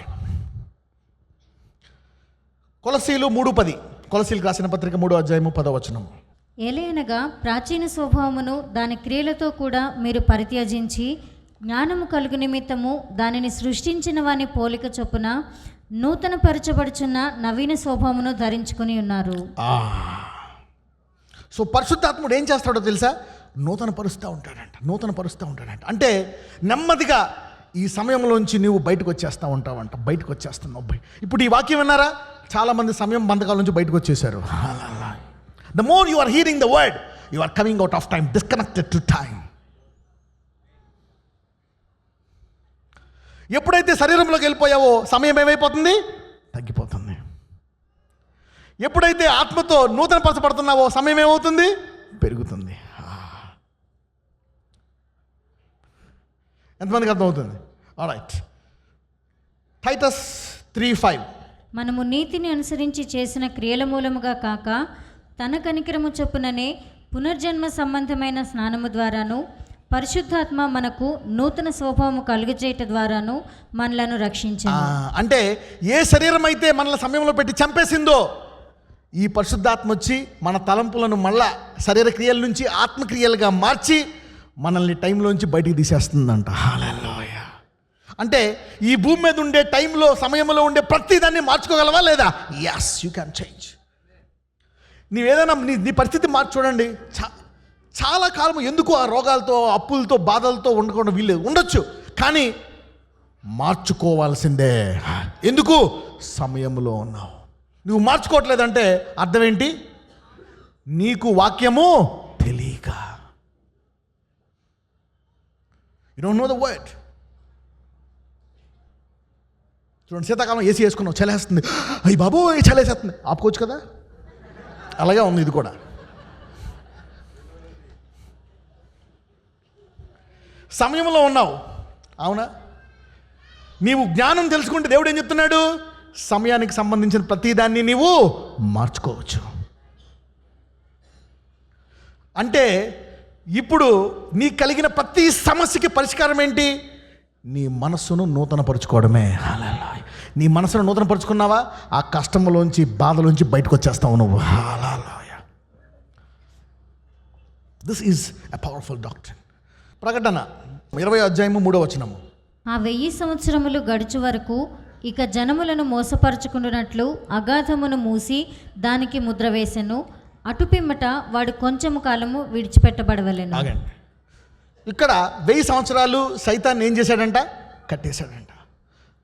Speaker 1: కొలసీలు 3:10. కొలసీలకు రాసిన పత్రిక 3:10.
Speaker 2: ఏలయనగా ప్రాచీన స్వభావమును దాని క్రియలతో కూడా మీరు పరిత్యజించి జ్ఞానము కలుగు నిమిత్తము దానిని సృష్టించిన వాని పోలిక చొప్పున నూతన పరచబడుచున్న నవీన స్వభావమును ధరించుకుని ఉన్నారు.
Speaker 1: సో పరిశుద్ధాత్ముడు ఏం చేస్తాడో తెలుసా? నూతన పరుస్తూ ఉంటాడంట. అంటే నెమ్మదిగా ఈ సమయంలోంచి నువ్వు బయటకు వచ్చేస్తూ ఉంటావంట. బయటకు వచ్చేస్తున్నావు. ఇప్పుడు ఈ వాక్యం విన్నారా? చాలామంది సమయం బంధకాల నుంచి బయటకు వచ్చేసారు. The more you are hearing the word, you are coming out of time, disconnected to time. ఎప్పుడైతే శరీరంలోకి వెళ్ళిపోయావో సమయం ఏమైపోతుంది? తగ్గిపోతుంది. ఎప్పుడైతే ఆత్మతో నూతన పరచబడుతున్నావో సమయం ఏమవుతుంది? పెరుగుతుంది. ఎంతమందికి అర్థమవుతుంది? ఆల్రైట్. టైటస్ 3:5.
Speaker 2: మనము నీతిని అనుసరించి చేసిన క్రియల మూలముగా కాక తన కనికరము చొప్పుననే పునర్జన్మ సంబంధమైన స్నానము ద్వారాను పరిశుద్ధాత్మ మనకు నూతన స్వభావము కలుగజేయట ద్వారాను మనలను రక్షించాడు.
Speaker 1: అంటే ఏ శరీరం అయితే మనల్ని సమయంలో పెట్టి చంపేసిందో ఈ పరిశుద్ధాత్మ వచ్చి మన తలంపులను మళ్ళా శరీర క్రియల నుంచి ఆత్మక్రియలుగా మార్చి మనల్ని టైంలోంచి బయటికి తీసేస్తుందంట. హల్లెలూయా. అంటే ఈ భూమి మీద ఉండే టైంలో, సమయంలో ఉండే ప్రతి దాన్ని మార్చుకోగలవా లేదా? yes, you can change. నీవేదైనా నీ పరిస్థితి మార్చి చూడండి. చాలా కాలం ఎందుకు ఆ రోగాలతో, అప్పులతో, బాధలతో ఉండకుండా వీల్లేదు. ఉండొచ్చు, కానీ మార్చుకోవాల్సిందే. ఎందుకు? సమయంలో ఉన్నావు. నువ్వు మార్చుకోవట్లేదంటే అర్థం ఏంటి? నీకు వాక్యము తెలియక. You don't know the word. చూడండి, శీతాకాలం ఏసీ వేసుకున్నావు, చలేస్తుంది. అయ్యి బాబోయ్ చలేసేస్తుంది, ఆపుకోవచ్చు కదా. అలాగే ఉంది ఇది కూడా. సమయంలో ఉన్నావు, అవునా? నీవు జ్ఞానం తెలుసుకుంటే దేవుడు ఏం చెప్తున్నాడు? సమయానికి సంబంధించిన ప్రతిదాన్ని నీవు మార్చుకోవచ్చు. అంటే ఇప్పుడు నీకు కలిగిన ప్రతి సమస్యకి పరిష్కారం ఏంటి? నీ మనస్సును నూతనపరుచుకోవడమే. నీ మనసును నూతనపరుచుకున్నావా, ఆ కష్టంలోంచి, బాధలోంచి బయటకు వచ్చేస్తావు నువ్వు. This is a powerful doctrine. ప్రకటన 20:3.
Speaker 2: ఆ 1000 సంవత్సరములు గడుచు వరకు ఇక జనములను మోసపరుచుకున్నట్లు అగాధమును మూసి దానికి ముద్ర వేసెను. అటుపిమ్మట వాడు కొంచెము కాలము విడిచిపెట్టబడవలెను.
Speaker 1: ఇక్కడ 1000 సంవత్సరాలు సైతాన్ని ఏం చేశాడంట? కట్టేశాడంట.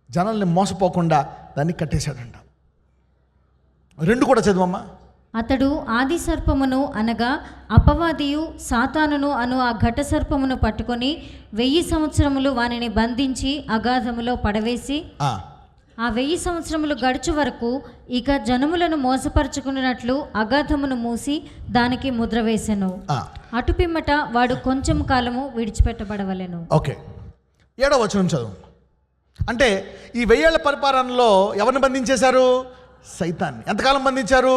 Speaker 1: జనాల్ని మోసపోకుండా దాన్ని కట్టేశాడంట. 2 కూడా చదువమ్మా.
Speaker 2: ఆ అతడు ఆది సర్పమును అనగా అపవాదియు సాతానును అను ఆ ఘట సర్పమును పట్టుకొని 1000 సంవత్సరములు వానిని బంధించి అగాధములో పడవేసి ఆ 1000 సంవత్సరములు గడుచు వరకు ఇక జనములను మోసపరుచుకున్నట్లు అగాధమును మూసి దానికి ముద్ర వేసెను. అటు పిమ్మట వాడు కొంచెం కాలము విడిచిపెట్టబడవలెను.
Speaker 1: ఓకే, 7వ వచనం చదువు. అంటే ఈ 1000 ఏళ్ల పరిపాలనలో ఎవరిని బంధించేశారు? సైతాన్ని. ఎంతకాలం బంధించారు?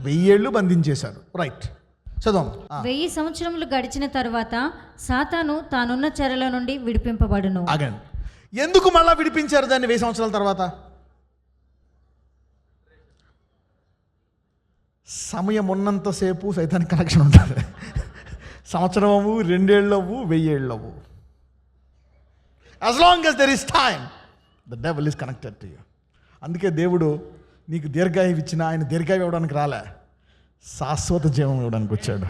Speaker 1: 1000 ఏళ్ళు బంధించేశారు. రైట్, చదువు.
Speaker 2: 1000 సంవత్సరములు గడిచిన తర్వాత సాతాను తానున్న చెరల నుండి విడిపింపబడును.
Speaker 1: ఆగండి, ఎందుకు మళ్ళా విడిపించారు దాన్ని 1000 సంవత్సరాల తర్వాత? సమయం ఉన్నంతసేపు సైతానికి కనెక్షన్ ఉంటుంది. సంవత్సరం అవ్వు, 2 ఏళ్ళు అవ్వు, 1000 ఏళ్ళు అవ్వు, as long as there is time, the devil is connected to you. అందుకే దేవుడు నీకు దీర్ఘాయువు ఇచ్చిన ఆయన దీర్ఘాయువు ఇవ్వడానికి రాలే, శాశ్వత జీవం ఇవ్వడానికి వచ్చాడు.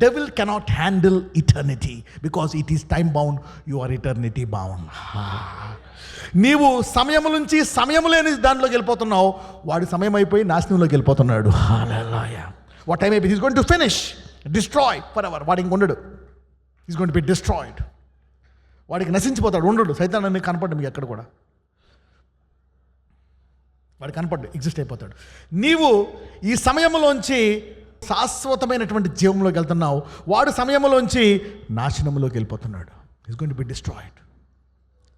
Speaker 1: Devil cannot handle eternity because it is time bound, you are eternity bound. నీవు సమయం నుంచి సమయం లేని దాంట్లోకి వెళ్ళిపోతున్నావు, వాడి సమయం అయిపోయి నాశనంలోకి వెళ్ళిపోతున్నాడు. వాట్ టైమ్ అయిపోయి, is going to finish, destroy for ever. వాడికి ఉండడు, is going to be destroyed. వాడికి నశించిపోతాడు, ఉండడు. సైతాన్ అనేది కనపడ్డు మీకు ఎక్కడ కూడా, వాడు కనపడ్డు, ఎగ్జిస్ట్ అయిపోతాడు. నీవు ఈ సమయంలోంచి శాశ్వతమైనటువంటి జీవంలోకి వెళ్తున్నావు, వాడు సమయంలోంచి నాశనంలోకి వెళ్ళిపోతున్నాడు. Is going to be destroyed,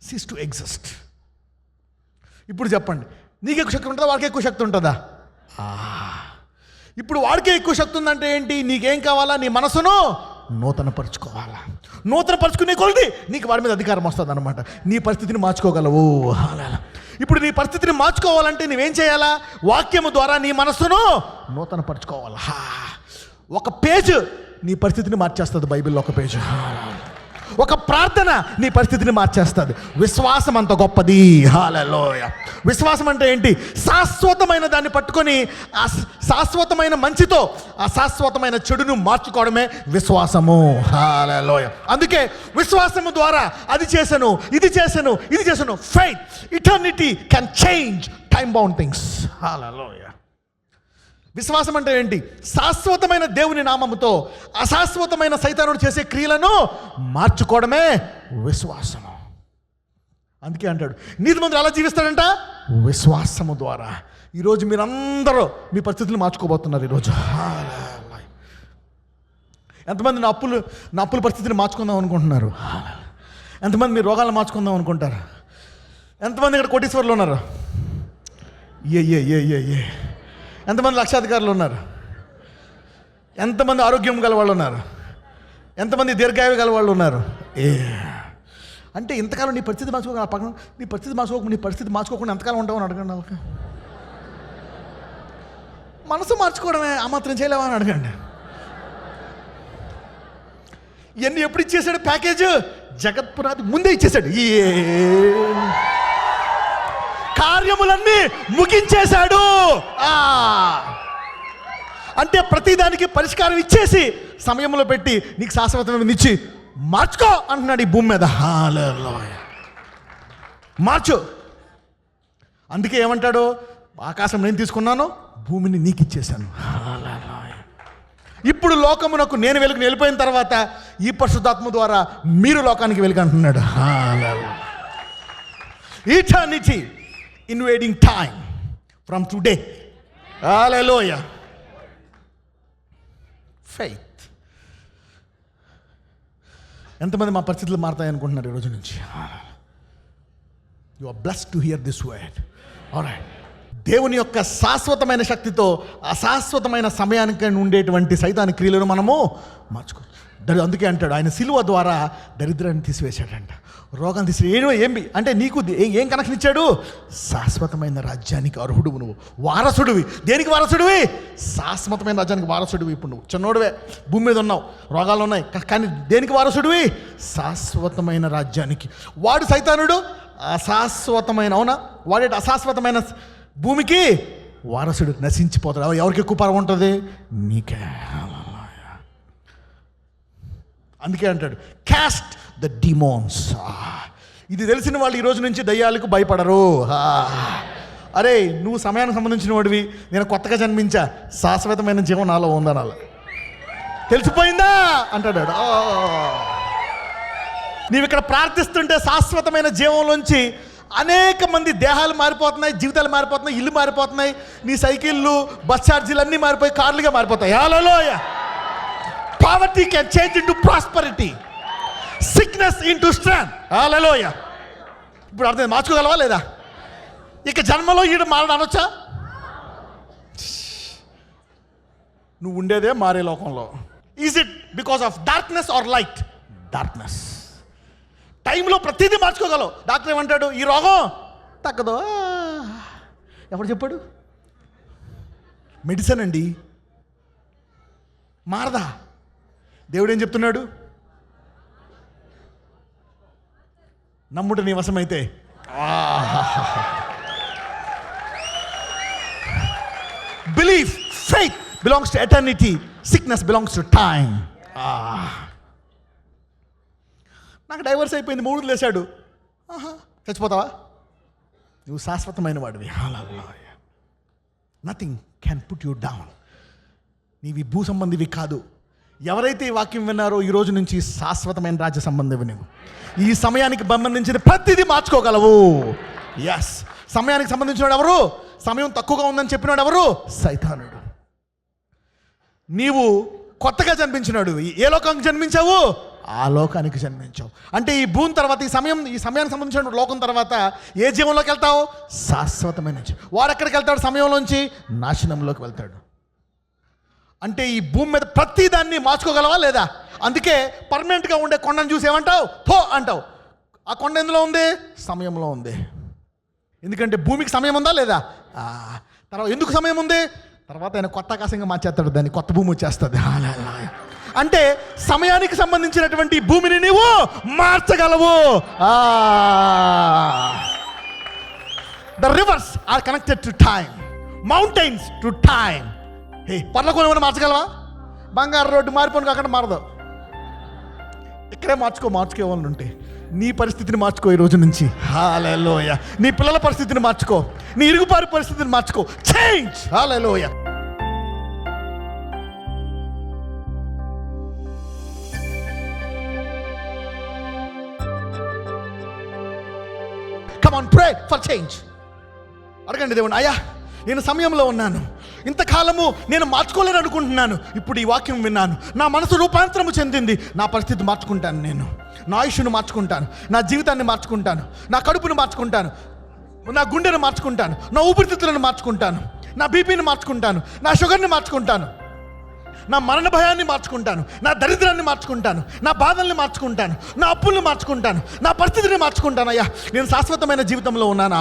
Speaker 1: ceases to exist. ఇప్పుడు చెప్పండి, నీకు ఎక్కువ శక్తి ఉంటుందా, వాడికి ఎక్కువ శక్తి ఉంటుందా? ఇప్పుడు వాడికే ఎక్కువ శక్తి ఉందంటే ఏంటి? నీకేం కావాలా? నీ మనసును నూతనపరుచుకోవాలా. నూతనపరుచుకునే కొలది నీకు వాడి మీద అధికారం వస్తుంది అనమాట. నీ పరిస్థితిని మార్చుకోగలవు. ఇప్పుడు నీ పరిస్థితిని మార్చుకోవాలంటే నువ్వేం చేయాలా? వాక్యము ద్వారా నీ మనస్సును నూతనపరుచుకోవాలా. ఒక పేజ్ నీ పరిస్థితిని మార్చేస్తుంది. బైబిల్లో ఒక పేజ్, ఒక ప్రార్థన నీ పరిస్థితిని మార్చేస్తుంది. విశ్వాసం అంత గొప్పది. హల్లెలూయా. విశ్వాసం అంటే ఏంటి? శాశ్వతమైన దాన్ని పట్టుకొని ఆ శాశ్వతమైన మంచితో ఆ శాశ్వతమైన చెడును మార్చుకోవడమే విశ్వాసము. హల్లెలూయా. అందుకే విశ్వాసము ద్వారా అది చేశాను, ఇది చేశాను, ఇది చేశాను. Faith, eternity can change time bound things. Hallelujah. విశ్వాసం అంటే ఏంటి? శాశ్వతమైన దేవుని నామముతో అశాశ్వతమైన సైతానుడు చేసే క్రియలను మార్చుకోవడమే విశ్వాసము. అందుకే అంటాడు, నీతిమంతుడు ఎలా జీవిస్తాడంట? విశ్వాసము ద్వారా. ఈరోజు మీరందరూ మీ పరిస్థితులు మార్చుకోబోతున్నారు. ఈరోజు ఎంతమంది నా అప్పుల పరిస్థితిని మార్చుకుందాం అనుకుంటున్నారు? ఎంతమంది మీ రోగాలను మార్చుకుందాం అనుకుంటారు? ఎంతమంది ఇక్కడ కోటీశ్వరులు ఉన్నారు? ఏ ఎంతమంది లక్షాధికారులు ఉన్నారు? ఎంతమంది ఆరోగ్యం గల వాళ్ళు ఉన్నారు? ఎంతమంది దీర్ఘాయువు గల వాళ్ళు ఉన్నారు? అంటే ఇంతకాలం నీ పరిస్థితి మార్చుకోకుండా పక్కన నీ పరిస్థితి మార్చుకోకుండా ఎంతకాలం ఉంటావు అని అడగండి. వాళ్ళకి మనసు మార్చుకోవడమే ఆ మాత్రం చేయలేవా అని అడగండి. ఇవన్నీ ఎప్పుడు ఇచ్చేసాడు? ప్యాకేజ్ జగత్పునాది ముందే ఇచ్చేసాడు. కార్యములన్నీ ముగించేశాడు. అంటే ప్రతిదానికి పరిష్కారం ఇచ్చేసి సమయంలో పెట్టి నీకు శాశ్వతమైన ఇచ్చి మార్చుకో అంటున్నాడు ఈ భూమి మీద. మార్చు. అందుకే ఏమంటాడు? ఆకాశం నేను తీసుకున్నాను, భూమిని నీకు ఇచ్చేశాను. ఇప్పుడు లోకమునకు నేను వెలుగుని వెళ్ళిపోయిన తర్వాత ఈ పరిశుద్ధాత్మ ద్వారా మీరు లోకానికి వెలుగు అంటున్నాడు. Eternity invading time from today. Hallelujah. Faith. ఎంతమంది మా పరిస్థితులు మారుతాయి అనుకుంటున్నారు ఈరోజు నుంచి? You are blessed to hear this word. Alright. దేవుని యొక్క శాశ్వతమైన శక్తితో అశాశ్వతమైన సమయానికి ఉండేటువంటి సైతాని క్రియలను మనము మార్చుకో. అందుకే అంటాడు, ఆయన సిలువ ద్వారా దరిద్రాన్ని తీసివేశాడంట, రోగాన్ని ఏం అంటే నీకు ఏం కనెక్షన్ ఇచ్చాడు? శాశ్వతమైన రాజ్యానికి అర్హుడువు నువ్వు, వారసుడివి. దేనికి వారసుడివి? శాశ్వతమైన రాజ్యానికి వారసుడివి. ఇప్పుడు నువ్వు చిన్నోడివే, భూమి మీద ఉన్నావు, రోగాలు ఉన్నాయి, కానీ దేనికి వారసుడివి? శాశ్వతమైన రాజ్యానికి. వాడు సైతానుడు అశాశ్వతమైన, అవునా, వాడి అశాశ్వతమైన భూమికి వారసుడు నశించిపోతాడు. ఎవరికి ఎక్కువ పరం ఉంటుంది? నీకే. అందుకే అంటాడు, క్యాస్ట్ ద డిమోన్స్. ఇది తెలిసిన వాళ్ళు ఈరోజు నుంచి దయ్యాలకు భయపడరు. అరే నువ్వు సమయానికి సంబంధించిన వాడివి, నేను కొత్తగా జన్మించా, శాశ్వతమైన జీవం నాలో ఉందనాల. తెలిసిపోయిందా అంటాడు. నీవు ఇక్కడ ప్రార్థిస్తుంటే శాశ్వతమైన జీవంలోంచి అనేక మంది దేహాలు మారిపోతున్నాయి, జీవితాలు మారిపోతున్నాయి, ఇల్లు మారిపోతున్నాయి, నీ సైకిళ్ళు, బస్ ఛార్జీలు అన్నీ మారిపోయి కార్లుగా మారిపోతాయి. Hallelujah. Poverty can change into prosperity, sickness into strength. Hallelujah. ఇప్పుడు అర్థం మార్చుకోగలవా లేదా? ఇక జన్మలో ఈడు మారడం అనొచ్చా? నువ్వు ఉండేదే మారే లోకంలో. Is it because of darkness or light? Darkness. టైంలో ప్రతిదీ మార్చుకోగలవు. డాక్టర్ ఏమంటాడు, ఈ రోగం తగ్గదు. ఎవరు చెప్పాడు? మెడిసిన్ అండి, మారదా? దేవుడు ఏం చెప్తున్నాడు? నమ్ముట నీ వశమైతే. Belief, faith belongs to eternity, sickness belongs to time. నాకు డైవర్స్ అయిపోయింది, మూడు లేశాడు. చచ్చిపోతావా? నువ్వు శాశ్వతమైన వాడివి. Nothing can put you down. నీవి భూ సంబంధివి కాదు. ఎవరైతే ఈ వాక్యం విన్నారో ఈ రోజు నుంచి శాశ్వతమైన రాజ్య సంబంధివి నువ్వు. ఈ సమయానికి సంబంధించిన ప్రతిదీ మార్చుకోగలవు. ఎస్. సమయానికి సంబంధించినవాడు ఎవరు? సమయం తక్కువగా ఉందని చెప్పినాడు ఎవరు? సైతానుడు. నీవు కొత్తగా జన్మించినాడు. ఏ లోకానికి జన్మించావు? ఆ లోకానికి జన్మించావు. అంటే ఈ భూమి తర్వాత ఈ సమయానికి సంబంధించిన లోకం తర్వాత ఏ జీవంలోకి వెళ్తావు? శాశ్వతమైన జీవం. వాడు ఎక్కడికి వెళ్తాడు? సమయంలోంచి నాశనంలోకి వెళ్తాడు. అంటే ఈ భూమి మీద ప్రతి దాన్ని మార్చుకోగలవా లేదా? అందుకే పర్మనెంట్గా ఉండే కొండను చూసి ఏమంటావు? పో అంటావు. ఆ కొండ ఎందులో ఉంది? సమయంలో ఉంది. ఎందుకంటే భూమికి సమయం ఉందా లేదా? తర్వాత ఎందుకు సమయం ఉంది? తర్వాత ఆయన కొత్త ఆకాశంగా మార్చేస్తాడు, దాన్ని కొత్త భూమి వచ్చేస్తుంది. అంటే సమయానికి సంబంధించినటువంటి భూమిని నీవు మార్చగలవు. The rivers are connected to time, mountains to time. పర్లకోన ఏమైనా మార్చగలవా? బంగారు రోడ్డు మారిపోను కాకుండా మారదు. ఇక్కడే మార్చుకోవాలని ఉంటే నీ పరిస్థితిని మార్చుకో ఈ రోజు నుంచి. హల్లెలూయా. నీ పిల్లల పరిస్థితిని మార్చుకో, నీ ఇరుగుపారి పరిస్థితిని మార్చుకో. Change. Hallelujah. Come on, pray for change. అడగండి దేవుని, అయ్యా నేను సమయంలో ఉన్నాను, ఇంతకాలము నేను మార్చుకోలేను అనుకుంటున్నాను, ఇప్పుడు ఈ వాక్యం విన్నాను, నా మనసు రూపాంతరము చెందింది, నా పరిస్థితి మార్చుకుంటాను, నేను నా ఆయుష్ను మార్చుకుంటాను, నా జీవితాన్ని మార్చుకుంటాను, నా కడుపును మార్చుకుంటాను, నా గుండెను మార్చుకుంటాను, నా ఊపిరితిత్తులను మార్చుకుంటాను, నా బీపీని మార్చుకుంటాను, నా షుగర్ని మార్చుకుంటాను, నా మరణ భయాన్ని మార్చుకుంటాను, నా దరిద్రాన్ని మార్చుకుంటాను, నా బాధల్ని మార్చుకుంటాను, నా అప్పుల్ని మార్చుకుంటాను, నా పరిస్థితిని మార్చుకుంటాను. అయ్యా నేను శాశ్వతమైన జీవితంలో ఉన్నానా?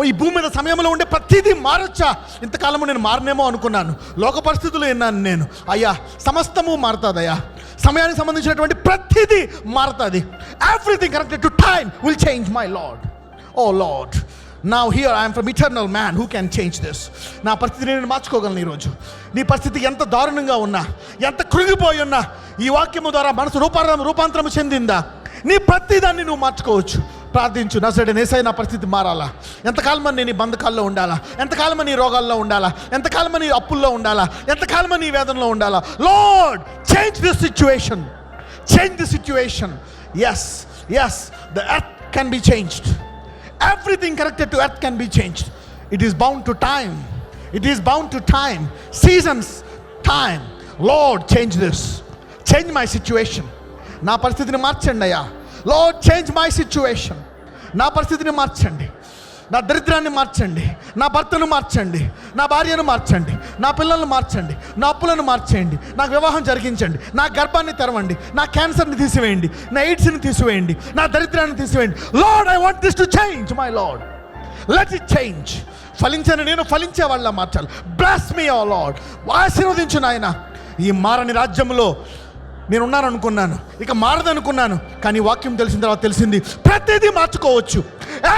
Speaker 1: ఈ భూమి మీద సమయంలో ఉండే ప్రతిదీ మారొచ్చా? ఇంతకాలము నేను మారనేమో అనుకున్నాను, లోక పరిస్థితులు విన్నాను నేను. అయ్యా సమస్తము మారుతుందయ్యా. సమయానికి సంబంధించినటువంటి ప్రతిదీ మారుతుంది. Everything connected to time will change my Lord. O Lord, now here I'm from eternal man who can change this. నా పరిస్థితిని నేను మార్చుకోగలను ఈరోజు. నీ పరిస్థితి ఎంత దారుణంగా ఉన్నా, ఎంత కృంగిపోయి ఉన్నా, ఈ వాక్యము ద్వారా మనసు రూపాంతరం చెందిందా? నీ ప్రతిదాన్ని నువ్వు మార్చుకోవచ్చు. ప్రార్థించు. నజరేయుడైన యేసయ్య, నా పరిస్థితి మారాలా? ఎంతకాలమని నేను ఈ బంధకాల్లో ఉండాలా? ఎంతకాలమని ఈ రోగాల్లో ఉండాలా? ఎంతకాలమని ఈ అప్పుల్లో ఉండాలా? ఎంతకాలమని ఈ వేదనలో ఉండాలా? Lord, change this situation. Change this situation. Yes, the earth can be changed. Everything connected to earth can be changed. It is bound to time. It is bound to time. Seasons, time. Lord, change this. Change my situation. నా పరిస్థితిని మార్చండి అయ్యా. Lord, change my situation. నా పరిస్థితిని మార్చండి. నా దరిద్రాన్ని మార్చండి, నా భర్తను మార్చండి, నా భార్యను మార్చండి, నా పిల్లలను మార్చండి, నా అప్పులను మార్చేయండి, నాకు వివాహం జరిగించండి, నా గర్భాన్ని తెరవండి, నా క్యాన్సర్ని తీసివేయండి, నా ఎయిడ్స్ని తీసివేయండి, నా దరిద్రాన్ని తీసివేయండి. Lord, I want this to change my lord. Let it change. ఫలించని నేను ఫలించే వాళ్ళ మార్చాలి. Bless me O lord. ఆశీర్వదించు నాయన. ఈ మారని రాజ్యంలో నేను ఉన్నాను అనుకున్నాను, ఇక మారదనుకున్నాను, కానీ వాక్యం తెలిసిన తర్వాత తెలిసింది ప్రతిదీ మార్చుకోవచ్చు.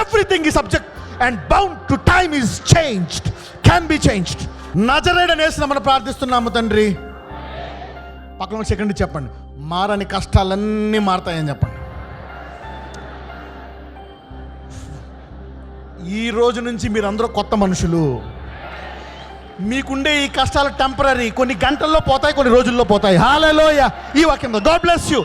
Speaker 1: ఎవ్రీథింగ్ ఈ subject and bound to time is changed, can be changed. నజరేయుడైన యేసుని మనం ప్రార్థిస్తున్నాము తండ్రి. పక్కన సెకండ్ చెప్పండి, మారని కష్టాలన్నీ మారతాయని చెప్పండి. ఈ రోజు నుంచి మీరందరూ కొత్త మనుషులు. మీకుండే ఈ కష్టాలు టెంపరీ, కొన్ని గంటల్లో పోతాయి, కొన్ని రోజుల్లో పోతాయి. హల్లెలూయా. ఈ వాక్యం గాడ్ బ్లెస్ యూ.